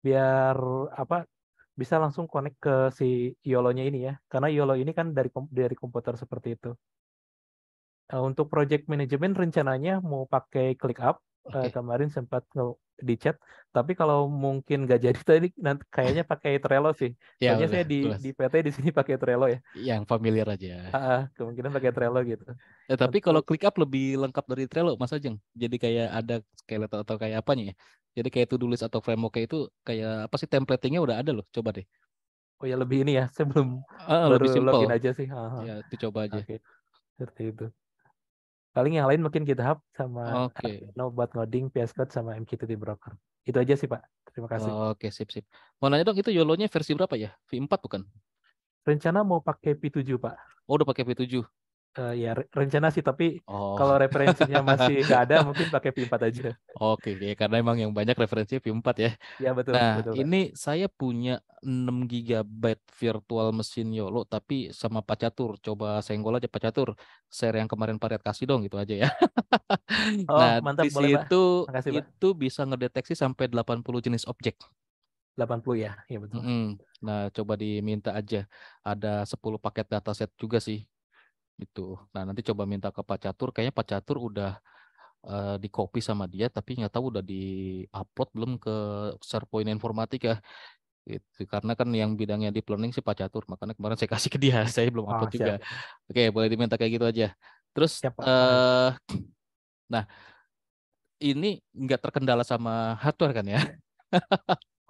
Speaker 6: biar apa bisa langsung connect ke si YOLO-nya ini ya. Karena YOLO ini kan dari komputer seperti itu. Untuk project management rencananya mau pakai ClickUp. Kemarin sempat di chat, tapi kalau mungkin nggak jadi tadi nanti kayaknya pakai Trello sih.
Speaker 1: Ya,
Speaker 6: Soalnya
Speaker 1: udah,
Speaker 6: saya di PT di sini pakai Trello ya.
Speaker 1: yang familiar aja.
Speaker 6: Kemungkinan pakai Trello gitu.
Speaker 1: Tapi kalau
Speaker 6: Untuk
Speaker 1: ClickUp lebih lengkap dari Trello, Mas Ajeng. Jadi kayak ada skeleton atau kayak apanya ya? Jadi kayak to-do list atau framework itu kayak apa sih, templating-nya udah ada loh. Coba deh.
Speaker 6: oh ya lebih ini ya, saya belum baru
Speaker 1: Lebih simpel.
Speaker 6: login aja sih.
Speaker 1: Ya, dicoba aja.
Speaker 6: Oke, seperti itu. Paling yang lain mungkin GitHub sama
Speaker 1: Oke.
Speaker 6: Arduino buat ngoding, VS Code sama MQTT Broker. Itu aja sih Pak. Terima kasih.
Speaker 1: Oke, sip. Mau nanya dong, itu YOLO-nya versi berapa ya? V4 bukan?
Speaker 6: Rencana mau pakai P7 Pak.
Speaker 1: Oh, udah pakai V7.
Speaker 6: Ya rencana sih, tapi
Speaker 1: Oh.
Speaker 6: kalau referensinya masih nggak ada, mungkin pakai P4 aja.
Speaker 1: Oke, ya, karena emang yang banyak referensinya V4 ya.
Speaker 6: Ya betul,
Speaker 1: Nah,
Speaker 6: betul Pak.
Speaker 1: ini saya punya 6 GB virtual mesin YOLO, tapi sama Pak Catur. Coba senggol aja Pak Catur. Share yang kemarin Pak Red kasih dong, gitu aja ya.
Speaker 6: Oh
Speaker 1: Nah,
Speaker 6: mantap,
Speaker 1: di
Speaker 6: boleh Pak.
Speaker 1: situ
Speaker 6: Makasih Pak.
Speaker 1: itu bisa ngedeteksi sampai 80 jenis objek.
Speaker 6: 80 ya, ya betul.
Speaker 1: Nah, coba diminta aja. Ada 10 paket dataset juga sih. Itu. Nah, nanti coba minta ke Pak Catur. Kayaknya Pak Catur udah di copy sama dia, tapi nggak tahu udah di-upload belum ke SharePoint informatika. Gitu. Karena kan yang bidangnya deep learning sih Pak Catur. Makanya kemarin saya kasih ke dia. Saya belum
Speaker 6: Oh
Speaker 1: upload juga.
Speaker 6: siap.
Speaker 1: Oke, boleh diminta kayak gitu aja. Terus,
Speaker 6: Siap Pak, makasih.
Speaker 1: nah ini nggak terkendala sama hardware kan ya?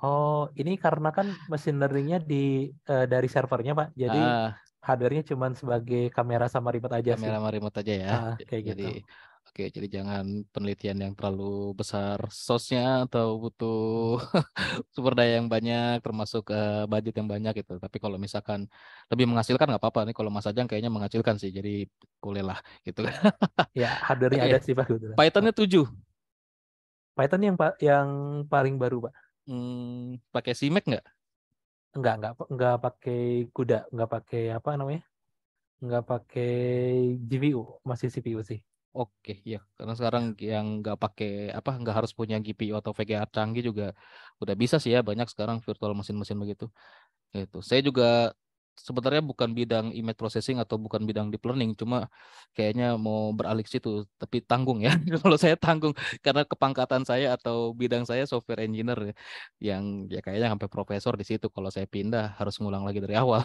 Speaker 6: Oh, ini karena kan mesin learning-nya dari servernya, Pak. Jadi
Speaker 1: Ah,
Speaker 6: hardware-nya cuma sebagai kamera sama remote aja sih.
Speaker 1: kamera sama remote aja ya.
Speaker 6: Kayak
Speaker 1: Jadi
Speaker 6: gitu.
Speaker 1: oke, jadi jangan penelitian yang terlalu besar source-nya atau butuh sumber daya yang banyak, termasuk budget yang banyak gitu. Tapi kalau misalkan lebih menghasilkan nggak apa-apa nih. Kalau Mas Ajang kayaknya menghasilkan sih, jadi boleh lah gitu.
Speaker 6: Ya, hardware-nya
Speaker 1: Oke,
Speaker 6: ada sih, Pak. Kebetulan.
Speaker 1: Python-nya 7.
Speaker 6: Python yang paling baru, Pak.
Speaker 1: Pakai CMake nggak?
Speaker 6: Enggak pakai CUDA, enggak pakai apa namanya? Enggak pakai GPU, masih CPU sih.
Speaker 1: Oke, ya, karena sekarang yang nggak pakai apa, nggak harus punya GPU atau VGA canggih juga udah bisa sih ya, banyak sekarang virtual mesin-mesin begitu. Itu. Saya juga sebenarnya bukan bidang image processing atau bukan bidang deep learning, cuma kayaknya mau beralih ke situ, tapi tanggung ya. Kalau saya tanggung karena kepangkatan saya atau bidang saya software engineer ya, yang ya kayaknya sampai profesor di situ. Kalau saya pindah harus ngulang lagi dari awal.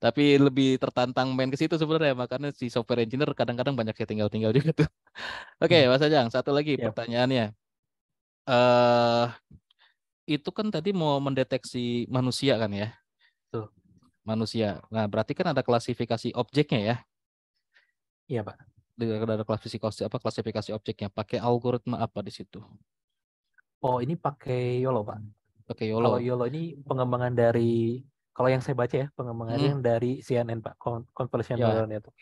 Speaker 1: Tapi lebih tertantang main ke situ sebenarnya, makanya si software engineer kadang-kadang banyak yang tinggal-tinggal juga tuh. Oke, Mas Ajang, satu lagi
Speaker 6: Ya,
Speaker 1: pertanyaannya. eh itu kan tadi mau mendeteksi manusia kan ya,
Speaker 6: betul.
Speaker 1: manusia. Nah, berarti kan ada klasifikasi objeknya ya.
Speaker 6: Iya, Pak.
Speaker 1: Ada klasifikasi objeknya. Pakai algoritma apa di situ?
Speaker 6: Oh, ini pakai YOLO, Pak.
Speaker 1: Pakai
Speaker 6: Kalau
Speaker 1: YOLO.
Speaker 6: YOLO ini pengembangan dari, kalau yang saya baca ya, pengembangannya
Speaker 1: Hmm,
Speaker 6: dari CNN, Pak, Convolutional
Speaker 1: ya.
Speaker 6: Neural Network.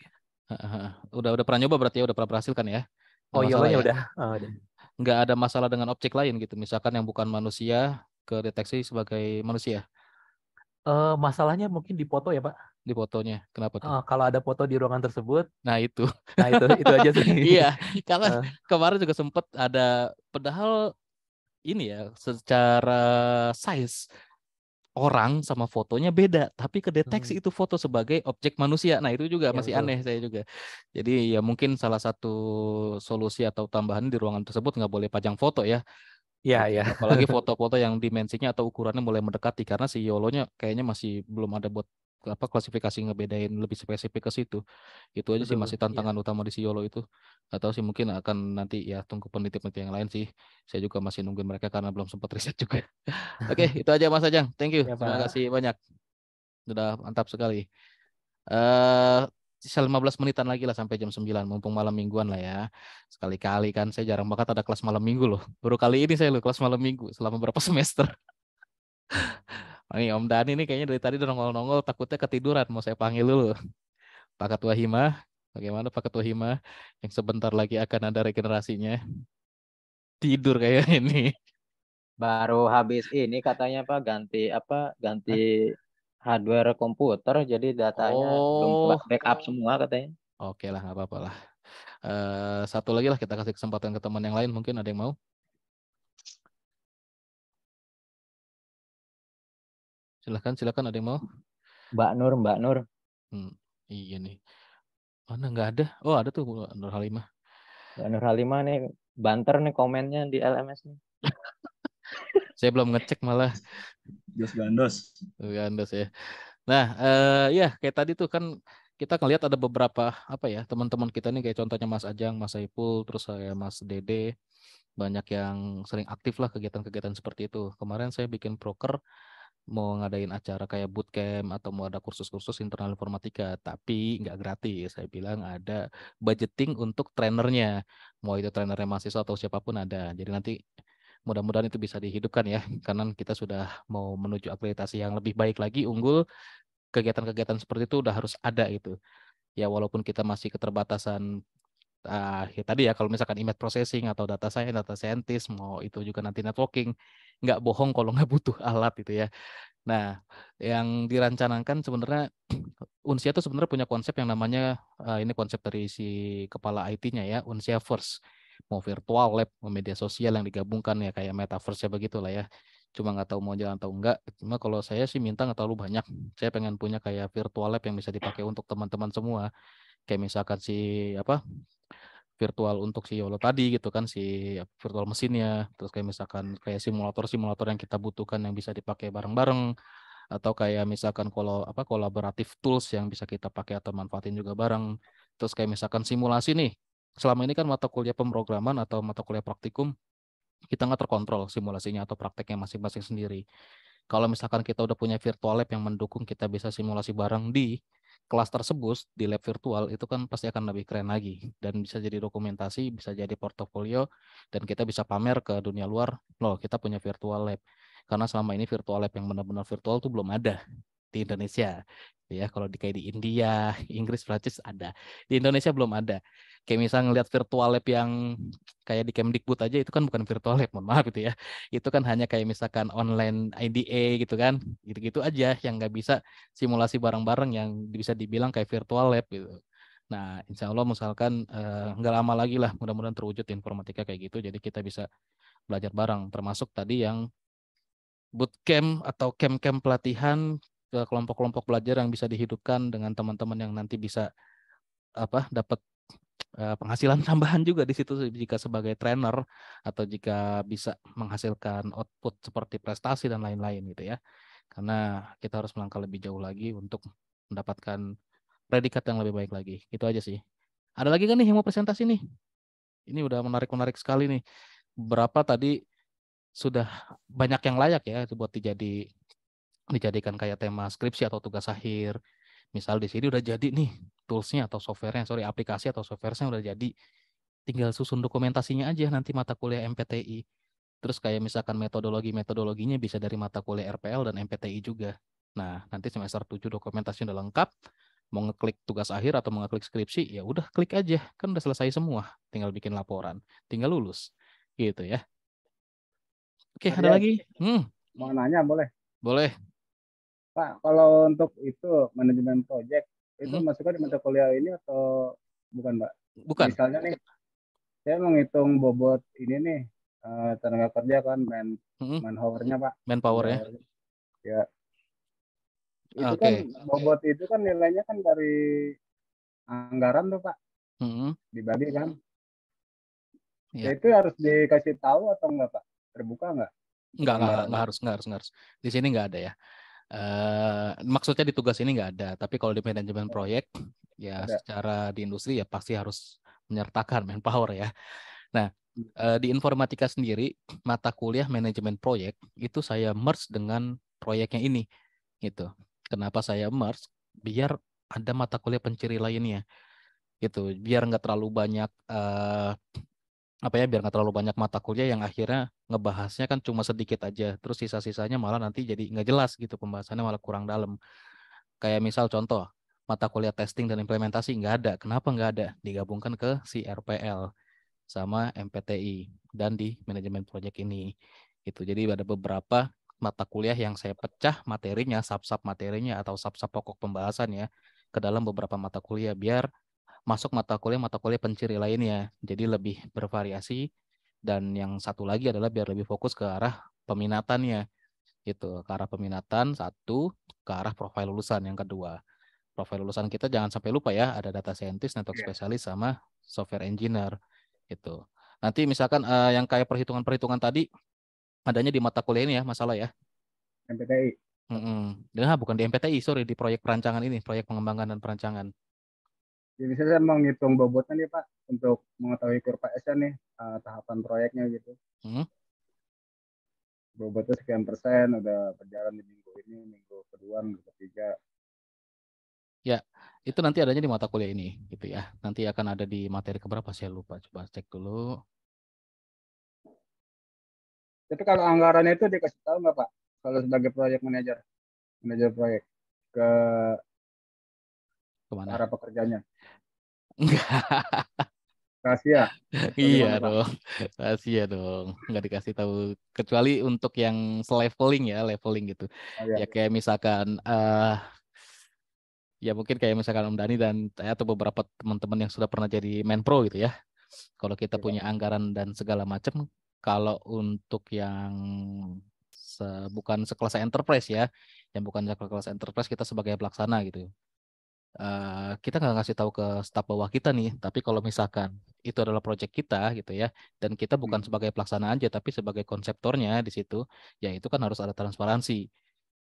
Speaker 1: Udah pernah nyoba berarti ya, udah pernah berhasil kan ya? Nggak
Speaker 6: Oh,
Speaker 1: masalah
Speaker 6: YOLO-nya
Speaker 1: ya?
Speaker 6: udah.
Speaker 1: Nggak ada masalah dengan objek lain gitu. Misalkan yang bukan manusia kedeteksi sebagai manusia
Speaker 6: Masalahnya mungkin di foto ya, Pak.
Speaker 1: di fotonya. Kenapa tuh?
Speaker 6: Kalau ada foto di ruangan tersebut,
Speaker 1: Nah itu.
Speaker 6: nah itu aja sih.
Speaker 1: Iya, karena
Speaker 6: Eh,
Speaker 1: kemarin juga sempet ada, padahal ini ya, secara size orang sama fotonya beda, tapi kedeteksi
Speaker 6: hmm,
Speaker 1: itu foto sebagai objek manusia. Nah, itu juga
Speaker 6: ya
Speaker 1: masih
Speaker 6: betul.
Speaker 1: aneh saya juga. Jadi ya mungkin salah satu solusi atau tambahan di ruangan tersebut nggak boleh pajang foto ya.
Speaker 6: Ya,
Speaker 1: Gitu.
Speaker 6: ya.
Speaker 1: Apalagi foto-foto yang dimensinya atau ukurannya mulai mendekati karena si YOLO-nya kayaknya masih belum ada buat apa klasifikasi ngebedain lebih spesifik ke situ. Itu aja sih
Speaker 6: Betul.
Speaker 1: masih
Speaker 6: Ya.
Speaker 1: tantangan utama di si YOLO itu. Atau sih mungkin akan nanti ya tunggu peneliti-peneliti yang lain sih. Saya juga masih nungguin mereka karena belum sempat riset juga. Oke, itu aja Mas Ajang. Thank you.
Speaker 6: Ya,
Speaker 1: Terima
Speaker 6: Pak.
Speaker 1: kasih banyak. Sudah mantap sekali. Eh sisa 15 menitan lagi lah sampai jam 9 mumpung malam mingguan lah ya. Sekali-kali kan saya jarang banget ada kelas malam minggu loh. Baru kali ini saya loh kelas malam minggu selama berapa semester. Ini Om Dani ini kayaknya dari tadi udah nongol-nongol takutnya ketiduran. Mau saya panggil dulu. Pak Ketua Hima. Bagaimana Pak Ketua Hima yang sebentar lagi akan ada regenerasinya. Tidur kayak ini.
Speaker 3: Baru habis ini katanya Pak ganti
Speaker 1: Hah?
Speaker 3: hardware komputer jadi datanya belum ke
Speaker 1: Oh,
Speaker 3: backup semua katanya.
Speaker 1: oke lah nggak apa-apa lah. Satu lagi lah kita kasih kesempatan ke teman yang lain mungkin ada yang mau. Silakan ada yang mau.
Speaker 3: Mbak Nur,
Speaker 1: Hmm, iya nih. Mana nggak ada? Oh ada tuh Nur Halimah.
Speaker 3: Mbak Nur Halimah nih banter nih komennya di LMS nih.
Speaker 1: Saya belum ngecek malah.
Speaker 4: Jos Gandos.
Speaker 1: Gandos ya. Nah, ya kayak tadi tuh kan kita ngelihat ada beberapa apa ya teman-teman kita nih kayak contohnya Mas Ajang, Mas Saiful, terus saya Mas Dede, banyak yang sering aktif lah kegiatan-kegiatan seperti itu. Kemarin saya bikin proker mau ngadain acara kayak bootcamp atau mau ada kursus-kursus internal informatika, tapi nggak gratis. Saya bilang ada budgeting untuk trainernya, mau itu trainernya mahasiswa atau siapapun ada. Jadi nanti mudah-mudahan itu bisa dihidupkan ya, karena kita sudah mau menuju akreditasi yang lebih baik lagi, unggul. Kegiatan-kegiatan seperti itu udah harus ada itu. Ya walaupun kita masih keterbatasan ya tadi ya kalau misalkan image processing atau data science, data scientist, mau itu juga nanti networking, nggak bohong kalau nggak butuh alat itu ya. Nah, yang dirancangkan sebenarnya Unsia itu sebenarnya punya konsep yang namanya ini konsep dari si kepala IT-nya ya, Unsia First. Mau virtual lab, mau media sosial yang digabungkan ya kayak metaverse ya begitulah ya. Cuma nggak tahu mau jalan atau enggak. Cuma kalau saya sih minta nggak terlalu banyak. Saya pengen punya kayak virtual lab yang bisa dipakai untuk teman-teman semua. Kayak misalkan si apa virtual untuk si YOLO tadi gitu kan si virtual mesinnya. Terus kayak misalkan kayak simulator-simulator yang kita butuhkan yang bisa dipakai bareng-bareng atau kayak misalkan kalau apa kolaboratif tools yang bisa kita pakai atau manfaatin juga bareng. Terus kayak misalkan simulasi nih. Selama ini kan mata kuliah pemrograman atau mata kuliah praktikum kita nggak terkontrol simulasinya atau prakteknya masing-masing sendiri. Kalau misalkan kita udah punya virtual lab yang mendukung kita bisa simulasi bareng di kelas tersebut di lab virtual itu kan pasti akan lebih keren lagi dan bisa jadi dokumentasi, bisa jadi portofolio dan kita bisa pamer ke dunia luar, loh kita punya virtual lab. Karena selama ini virtual lab yang benar-benar virtual tuh belum ada di Indonesia. Ya, kalau di kayak di India, Inggris, Prancis ada. Di Indonesia belum ada. Kayak misalnya ngelihat virtual lab yang kayak di Kemdikbud aja itu kan bukan virtual lab, mohon maaf itu ya. Itu kan hanya kayak misalkan online IDA gitu kan. Gitu-gitu aja yang nggak bisa simulasi bareng-bareng yang bisa dibilang kayak virtual lab gitu. Nah, insya Allah misalkan nggak lama lagi lah mudah-mudahan terwujud informatika kayak gitu. Jadi kita bisa belajar bareng. Termasuk tadi yang bootcamp atau camp-camp pelatihan ke kelompok-kelompok belajar yang bisa dihidupkan dengan teman-teman yang nanti bisa apa dapat penghasilan tambahan juga di situ jika sebagai trainer atau jika bisa menghasilkan output seperti prestasi dan lain-lain gitu ya. Karena kita harus melangkah lebih jauh lagi untuk mendapatkan predikat yang lebih baik lagi. Itu aja sih. Ada lagi kan nih yang mau presentasi nih? Ini udah menarik sekali nih. Berapa tadi sudah banyak yang layak ya itu buat dijadikan kayak tema skripsi atau tugas akhir. Misal di sini udah jadi nih toolsnya atau softwarenya, aplikasi atau softwarenya udah jadi. Tinggal susun dokumentasinya aja nanti mata kuliah MPTI. Terus kayak misalkan metodologinya bisa dari mata kuliah RPL dan MPTI juga. Nah, nanti semester 7 dokumentasinya udah lengkap. Mau ngeklik tugas akhir atau mau ngeklik skripsi, ya udah klik aja. Kan udah selesai semua. Tinggal bikin laporan. Tinggal lulus. Gitu ya. Oke,
Speaker 5: Mas
Speaker 1: ada
Speaker 5: Riyad,
Speaker 1: lagi?
Speaker 5: mau nanya boleh?
Speaker 1: Boleh.
Speaker 5: Pak, kalau untuk itu manajemen project itu
Speaker 1: Hmm,
Speaker 5: masuknya di mata kuliah ini atau bukan, Pak?
Speaker 1: bukan.
Speaker 5: Misalnya nih, saya menghitung bobot ini nih tenaga kerja kan,
Speaker 1: Hmm,
Speaker 5: manpowernya Pak,
Speaker 1: manpower ya.
Speaker 5: manpower. Ya, itu kan
Speaker 1: Oke.
Speaker 5: bobot itu kan nilainya kan dari anggaran tuh Pak,
Speaker 1: Hmm,
Speaker 5: dibagi kan. Ya,
Speaker 1: ya.
Speaker 5: itu harus dikasih tahu atau enggak Pak? Terbuka enggak untuk anggaran?
Speaker 1: Enggak harus. Di sini enggak ada ya. Maksudnya di tugas ini nggak ada, tapi kalau di manajemen
Speaker 5: Oh,
Speaker 1: proyek ya
Speaker 5: ada.
Speaker 1: secara di industri ya pasti harus menyertakan manpower ya. Nah, di informatika sendiri mata kuliah manajemen proyek itu saya merge dengan proyeknya ini gitu. Kenapa saya merge? Biar ada mata kuliah penciri lainnya gitu, biar nggak terlalu banyak biar nggak terlalu banyak mata kuliah yang akhirnya ngebahasnya kan cuma sedikit aja, terus sisa-sisanya malah nanti jadi nggak jelas gitu, pembahasannya malah kurang dalam. Kayak misal contoh, mata kuliah testing dan implementasi nggak ada. Kenapa nggak ada? Digabungkan ke si RPL sama MPTI dan di manajemen proyek ini. Gitu. Jadi ada beberapa mata kuliah yang saya pecah materinya, sub-sub materinya atau sub-sub pokok pembahasannya ke dalam beberapa mata kuliah biar masuk mata kuliah penciri lainnya. Jadi lebih bervariasi dan yang satu lagi adalah biar lebih fokus ke arah peminatannya gitu, ke arah peminatan satu, ke arah profil lulusan yang kedua. Profil lulusan kita jangan sampai lupa ya, ada data scientist, network
Speaker 5: Iya,
Speaker 1: specialist sama software engineer gitu. Nanti misalkan yang kayak perhitungan-perhitungan tadi adanya di mata kuliah ini ya, masalah ya.
Speaker 5: MPTI.
Speaker 1: Nah, bukan di MPTI, sorry, di proyek perancangan ini, proyek pengembangan dan perancangan.
Speaker 5: Jadi saya mau ngitung bobotnya nih Pak untuk mengetahui kurva S nih tahapan proyeknya gitu.
Speaker 1: Hmm,
Speaker 5: Bobotnya sekian persen udah berjalan di minggu ini, minggu kedua, minggu ketiga.
Speaker 1: Ya, itu nanti adanya di mata kuliah ini gitu ya. Nanti akan ada di materi keberapa saya lupa. Coba cek dulu.
Speaker 5: Tapi kalau anggarannya itu dikasih tahu nggak Pak? Kalau sebagai proyek manajer, manajer proyek ke
Speaker 1: Kemana?
Speaker 5: para pekerjanya.
Speaker 1: Enggak.
Speaker 5: Rahasia.
Speaker 1: Iya
Speaker 5: Bagaimana Pak?
Speaker 1: dong, rahasia dong, nggak dikasih tahu kecuali untuk yang seleveling ya, leveling gitu.
Speaker 5: Oh ya,
Speaker 1: Ya kayak misalkan ya mungkin kayak misalkan Om Dani dan saya atau beberapa teman-teman yang sudah pernah jadi menpro gitu ya. Kalau kita
Speaker 5: iya Pak.
Speaker 1: punya anggaran dan segala macam, kalau untuk yang bukan sekelas enterprise ya, yang bukan sekelas enterprise kita sebagai pelaksana gitu. Kita nggak ngasih tahu ke staf bawah kita nih, tapi kalau misalkan itu adalah proyek kita gitu ya, dan kita bukan
Speaker 5: Hmm.
Speaker 1: sebagai pelaksana aja, tapi sebagai konseptornya di situ, ya itu kan harus ada transparansi.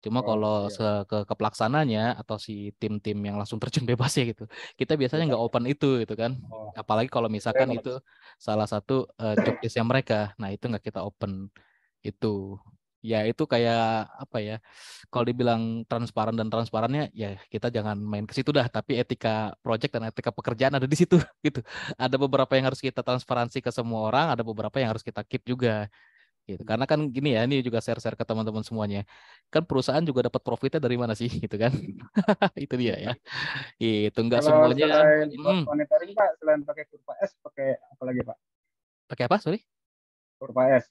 Speaker 1: Cuma
Speaker 5: Oh
Speaker 1: kalau
Speaker 5: iya,
Speaker 1: ke pelaksananya atau si tim-tim yang langsung terjun bebas ya gitu, kita
Speaker 5: iya
Speaker 1: biasanya
Speaker 5: Pak.
Speaker 1: nggak open itu gitu kan.
Speaker 5: Oh,
Speaker 1: Apalagi kalau
Speaker 5: saya
Speaker 1: misalkan
Speaker 5: nggak.
Speaker 1: itu salah satu job list-nya mereka, nah itu nggak kita open itu. Ya itu kayak apa ya? Kalau dibilang transparan dan transparannya, ya kita jangan main ke situ dah. Tapi etika project dan etika pekerjaan ada di situ gitu. Ada beberapa yang harus kita transparansi ke semua orang, ada beberapa yang harus kita keep juga gitu. Karena kan gini ya, ini juga share-share ke teman-teman semuanya. Kan perusahaan juga dapat profitnya dari mana sih gitu kan? Itu dia
Speaker 5: Iya
Speaker 1: ya.
Speaker 5: Pak.
Speaker 1: Itu enggak
Speaker 5: Kalau
Speaker 1: semuanya.
Speaker 5: selain buat
Speaker 1: Mm,
Speaker 5: monitoring Pak, selain pakai kurva S, pakai apa lagi Pak?
Speaker 1: pakai apa? Sorry.
Speaker 5: Kurva S.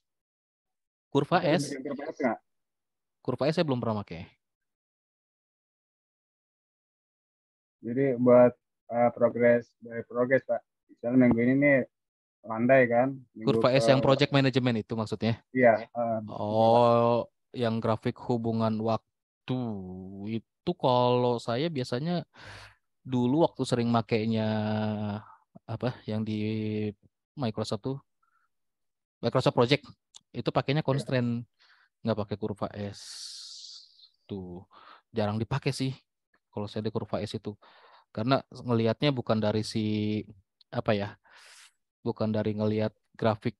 Speaker 1: Kurva
Speaker 5: Kita
Speaker 1: S.
Speaker 5: bikin kurva S nggak?
Speaker 1: Kurva S saya belum pernah pakai.
Speaker 5: Jadi buat progres dari progres Pak. Misalnya minggu ini nih landai kan, minggu
Speaker 1: Kurva
Speaker 5: ke
Speaker 1: S yang project management itu maksudnya.
Speaker 5: iya betul Pak.
Speaker 1: Oh, yang grafik hubungan waktu itu kalau saya biasanya dulu waktu sering makainya apa yang di Microsoft tuh Microsoft Project itu pakainya
Speaker 5: Iya.
Speaker 1: constraint, nggak pakai kurva S tuh, jarang dipakai sih. kalau saya di kurva S itu. Karena ngelihatnya bukan dari apa ya, bukan dari ngelihat grafik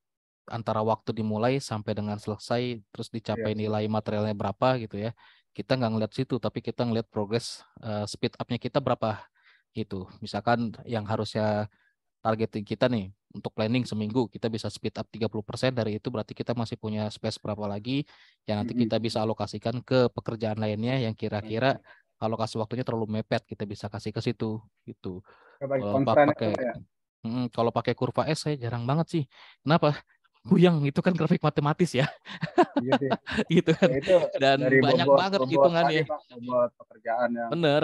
Speaker 1: antara waktu dimulai sampai dengan selesai, terus
Speaker 5: Iya
Speaker 1: dicapai
Speaker 5: sih.
Speaker 1: nilai materialnya berapa gitu ya. Kita nggak ngeliat situ, tapi kita ngeliat progres speed up-nya kita berapa gitu. Misalkan yang harusnya targeting kita nih untuk planning seminggu, kita bisa speed up 30% dari itu, berarti kita masih punya space berapa lagi yang nanti kita bisa alokasikan ke pekerjaan lainnya yang kira-kira alokasi waktunya terlalu mepet, kita bisa kasih ke situ gitu.
Speaker 5: Nggak pakai
Speaker 1: Kalau
Speaker 5: constraint itu
Speaker 1: pakai
Speaker 5: Pak ya.
Speaker 1: kalau pakai kurva S saya jarang banget sih. Kenapa? Buyang itu kan grafik matematis ya,
Speaker 5: Iya sih.
Speaker 1: gitu
Speaker 5: Ya
Speaker 1: kan.
Speaker 5: itu
Speaker 1: Dan
Speaker 5: dari
Speaker 1: banyak
Speaker 5: bobot
Speaker 1: banget
Speaker 5: bobot tadi
Speaker 1: hitungannya.
Speaker 5: Pak, bobot pekerjaan yang
Speaker 1: Bener,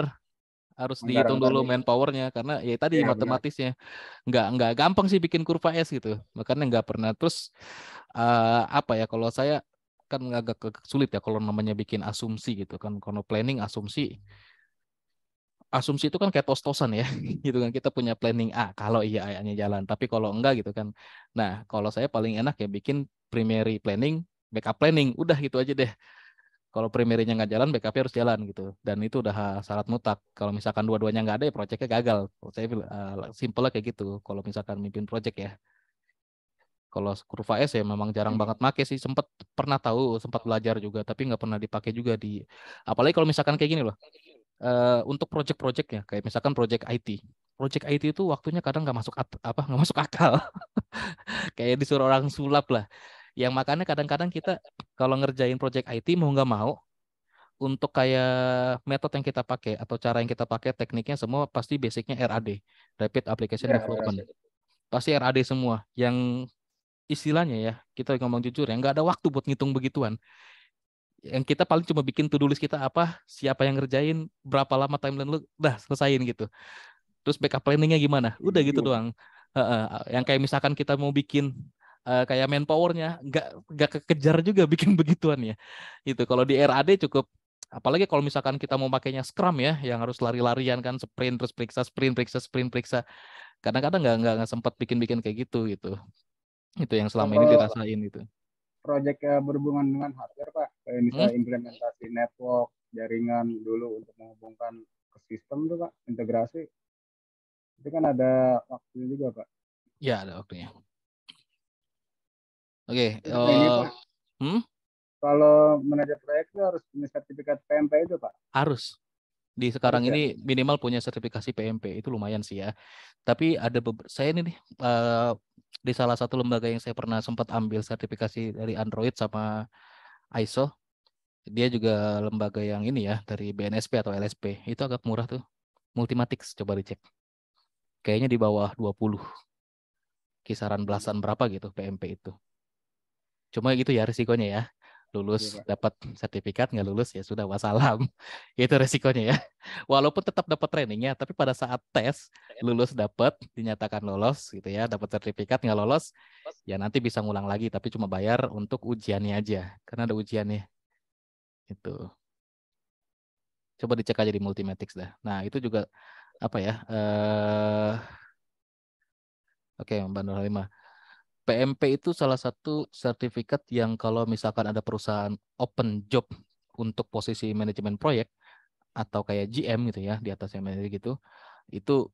Speaker 1: harus dihitung
Speaker 5: menggarangkan
Speaker 1: dulu
Speaker 5: itu.
Speaker 1: manpowernya karena ya tadi
Speaker 5: Iya benar.
Speaker 1: matematisnya nggak gampang sih bikin kurva S gitu. Makanya nggak pernah. Terus apa ya, kalau saya kan agak sulit ya kalau namanya bikin asumsi gitu kan. Kalau planning asumsi itu kan kayak tos-tosan ya gitu kan, kita punya planning A kalau iya A-nya jalan, tapi kalau enggak gitu kan. Nah kalau saya paling enak ya bikin primary planning, backup planning, udah gitu aja deh. Kalau primernya nggak jalan, backupnya harus jalan gitu, dan itu udah syarat mutlak. Kalau misalkan dua-duanya nggak ada ya proyeknya gagal. Kalau saya simpelnya kayak gitu kalau misalkan mimpin proyek ya. Kalau kurva S ya memang jarang banget make sih, pernah tahu, sempat belajar juga, tapi nggak pernah dipakai juga di, apalagi kalau misalkan kayak gini loh, untuk project-projectnya kayak misalkan project IT itu waktunya kadang nggak masuk akal. Kayak disuruh orang sulap lah, yang makanya kadang-kadang kita kalau ngerjain project IT mau nggak mau, untuk kayak metode yang kita pakai atau cara yang kita pakai, tekniknya semua pasti basicnya RAD, Rapid Application
Speaker 5: Iya, ya.
Speaker 1: Development, pasti RAD semua, yang istilahnya ya, kita ngomong jujur ya, nggak ada waktu buat ngitung begituan. Yang kita paling cuma bikin to-do list kita apa, siapa yang ngerjain, berapa lama timeline lu, udah selesain gitu. Terus backup planningnya gimana? Udah gitu doang. Heeh, yang kayak misalkan kita mau bikin kayak manpowernya, nggak kekejar juga bikin begituan ya. Itu kalau di RAD cukup. Apalagi kalau misalkan kita mau pakainya Scrum ya, yang harus lari-larian kan, sprint terus periksa, sprint periksa, sprint periksa. Kadang-kadang nggak sempat bikin-bikin kayak gitu gitu. Itu yang selama ini
Speaker 5: Kalau
Speaker 1: dirasain gitu.
Speaker 5: proyek berhubungan dengan hardware Pak, kayak
Speaker 1: Hmm?
Speaker 5: misalnya implementasi network, jaringan dulu untuk menghubungkan ke sistem tuh Pak, integrasi, itu kan ada waktunya juga Pak.
Speaker 1: Ya ada waktunya. Oke.
Speaker 5: Terus ini Pak,
Speaker 1: Hmm?
Speaker 5: kalau manajer proyek itu harus punya sertifikat PMP itu Pak,
Speaker 1: Harus. Di
Speaker 5: harus
Speaker 1: sekarang
Speaker 5: ya.
Speaker 1: ini minimal punya sertifikasi PMP, itu lumayan sih ya. Tapi ada saya ini nih di salah satu lembaga yang saya pernah sempat ambil sertifikasi dari Android sama ISO, dia juga lembaga yang ini ya, dari BNSP atau LSP. Itu agak murah tuh. Multimatix, coba dicek. Kayaknya di bawah 20, kisaran belasan berapa gitu PMP itu. Cuma gitu ya risikonya ya. Lulus
Speaker 5: Iya Pak.
Speaker 1: dapat sertifikat, nggak lulus ya sudah wassalam. Itu resikonya ya. Walaupun tetap dapat trainingnya, tapi pada saat tes lulus dapat, dinyatakan lolos gitu ya, dapat sertifikat, nggak lolos ya nanti bisa ngulang lagi, tapi cuma bayar untuk ujiannya aja. Karena ada ujiannya itu. Coba dicek aja di Multimatic dah. Nah, itu juga apa ya? Oke, Mbak Nurhalimah. PMP itu salah satu sertifikat yang kalau misalkan ada perusahaan open job untuk posisi manajemen proyek atau kayak GM gitu ya, di atasnya manajer gitu, itu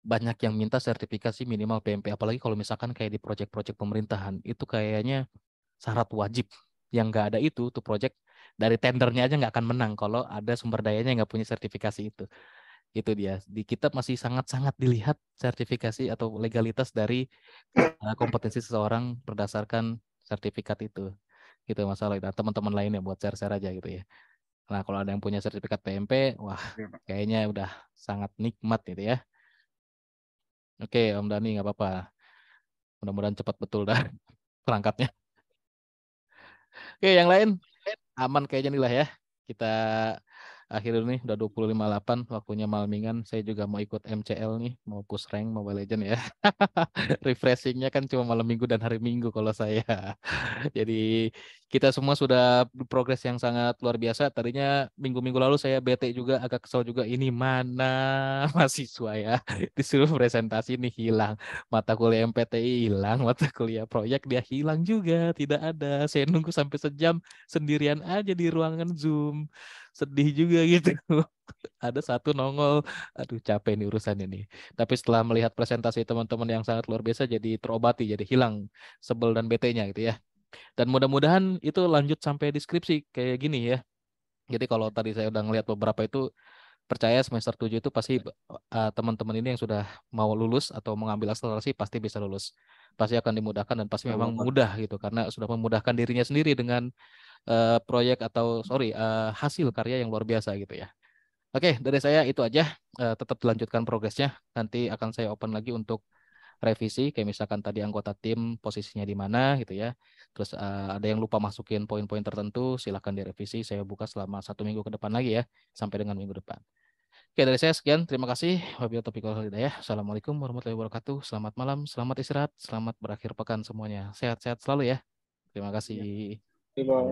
Speaker 1: banyak yang minta sertifikasi minimal PMP. Apalagi kalau misalkan kayak di proyek-proyek pemerintahan, itu kayaknya syarat wajib. Yang nggak ada itu, tuh proyek dari tendernya aja nggak akan menang kalau ada sumber dayanya yang nggak punya sertifikasi itu. Itu dia. Di kita masih sangat-sangat dilihat sertifikasi atau legalitas dari kompetensi seseorang berdasarkan sertifikat itu. Gitu masalah itu. Teman-teman lainnya buat share-share aja gitu ya. Nah, kalau ada yang punya sertifikat PMP, wah
Speaker 5: Iya, Pak.
Speaker 1: kayaknya udah sangat nikmat gitu ya. Oke, Om Dani nggak apa-apa. Mudah-mudahan cepat betul dah perangkatnya. Oke, yang lain aman kayaknya nih lah ya. Kita akhir ini udah 25:08, waktunya malmingan. Saya juga mau ikut MCL nih, mau push rank Mobile Legend ya. Refreshingnya kan cuma malam minggu dan hari minggu kalau saya. Jadi kita semua sudah progres yang sangat luar biasa. Tadinya minggu-minggu lalu saya bete juga, agak kesel juga. Ini mana mahasiswa ya disuruh presentasi ini hilang, mata kuliah MPTI hilang, mata kuliah proyek dia hilang juga, tidak ada. Saya nunggu sampai sejam sendirian aja di ruangan Zoom, sedih juga gitu. Ada satu nongol, aduh capek nih urusan ini. Tapi setelah melihat presentasi teman-teman yang sangat luar biasa, jadi terobati, jadi hilang sebel dan bete-nya gitu ya. Dan mudah-mudahan itu lanjut sampai deskripsi kayak gini ya. Jadi kalau tadi saya udah ngeliat beberapa itu, percaya semester 7 itu pasti teman-teman ini yang sudah mau lulus atau mengambil akselerasi pasti bisa lulus. Pasti akan dimudahkan dan pasti memang mudah gitu karena sudah memudahkan dirinya sendiri dengan proyek atau hasil karya yang luar biasa gitu ya. Oke, dari saya itu aja. Tetap dilanjutkan progresnya. Nanti akan saya open lagi untuk revisi. Kayak misalkan tadi anggota tim posisinya di mana gitu ya. Terus ada yang lupa masukin poin-poin tertentu, silahkan direvisi. Saya buka selama 1 minggu ke depan lagi ya. Sampai dengan minggu depan. Oke, dari saya sekian. Terima kasih. Wabillahi taufiq wal hidayah. Assalamualaikum warahmatullahi wabarakatuh. Selamat malam, selamat istirahat, selamat berakhir pekan semuanya. Sehat-sehat selalu ya. Terima kasih.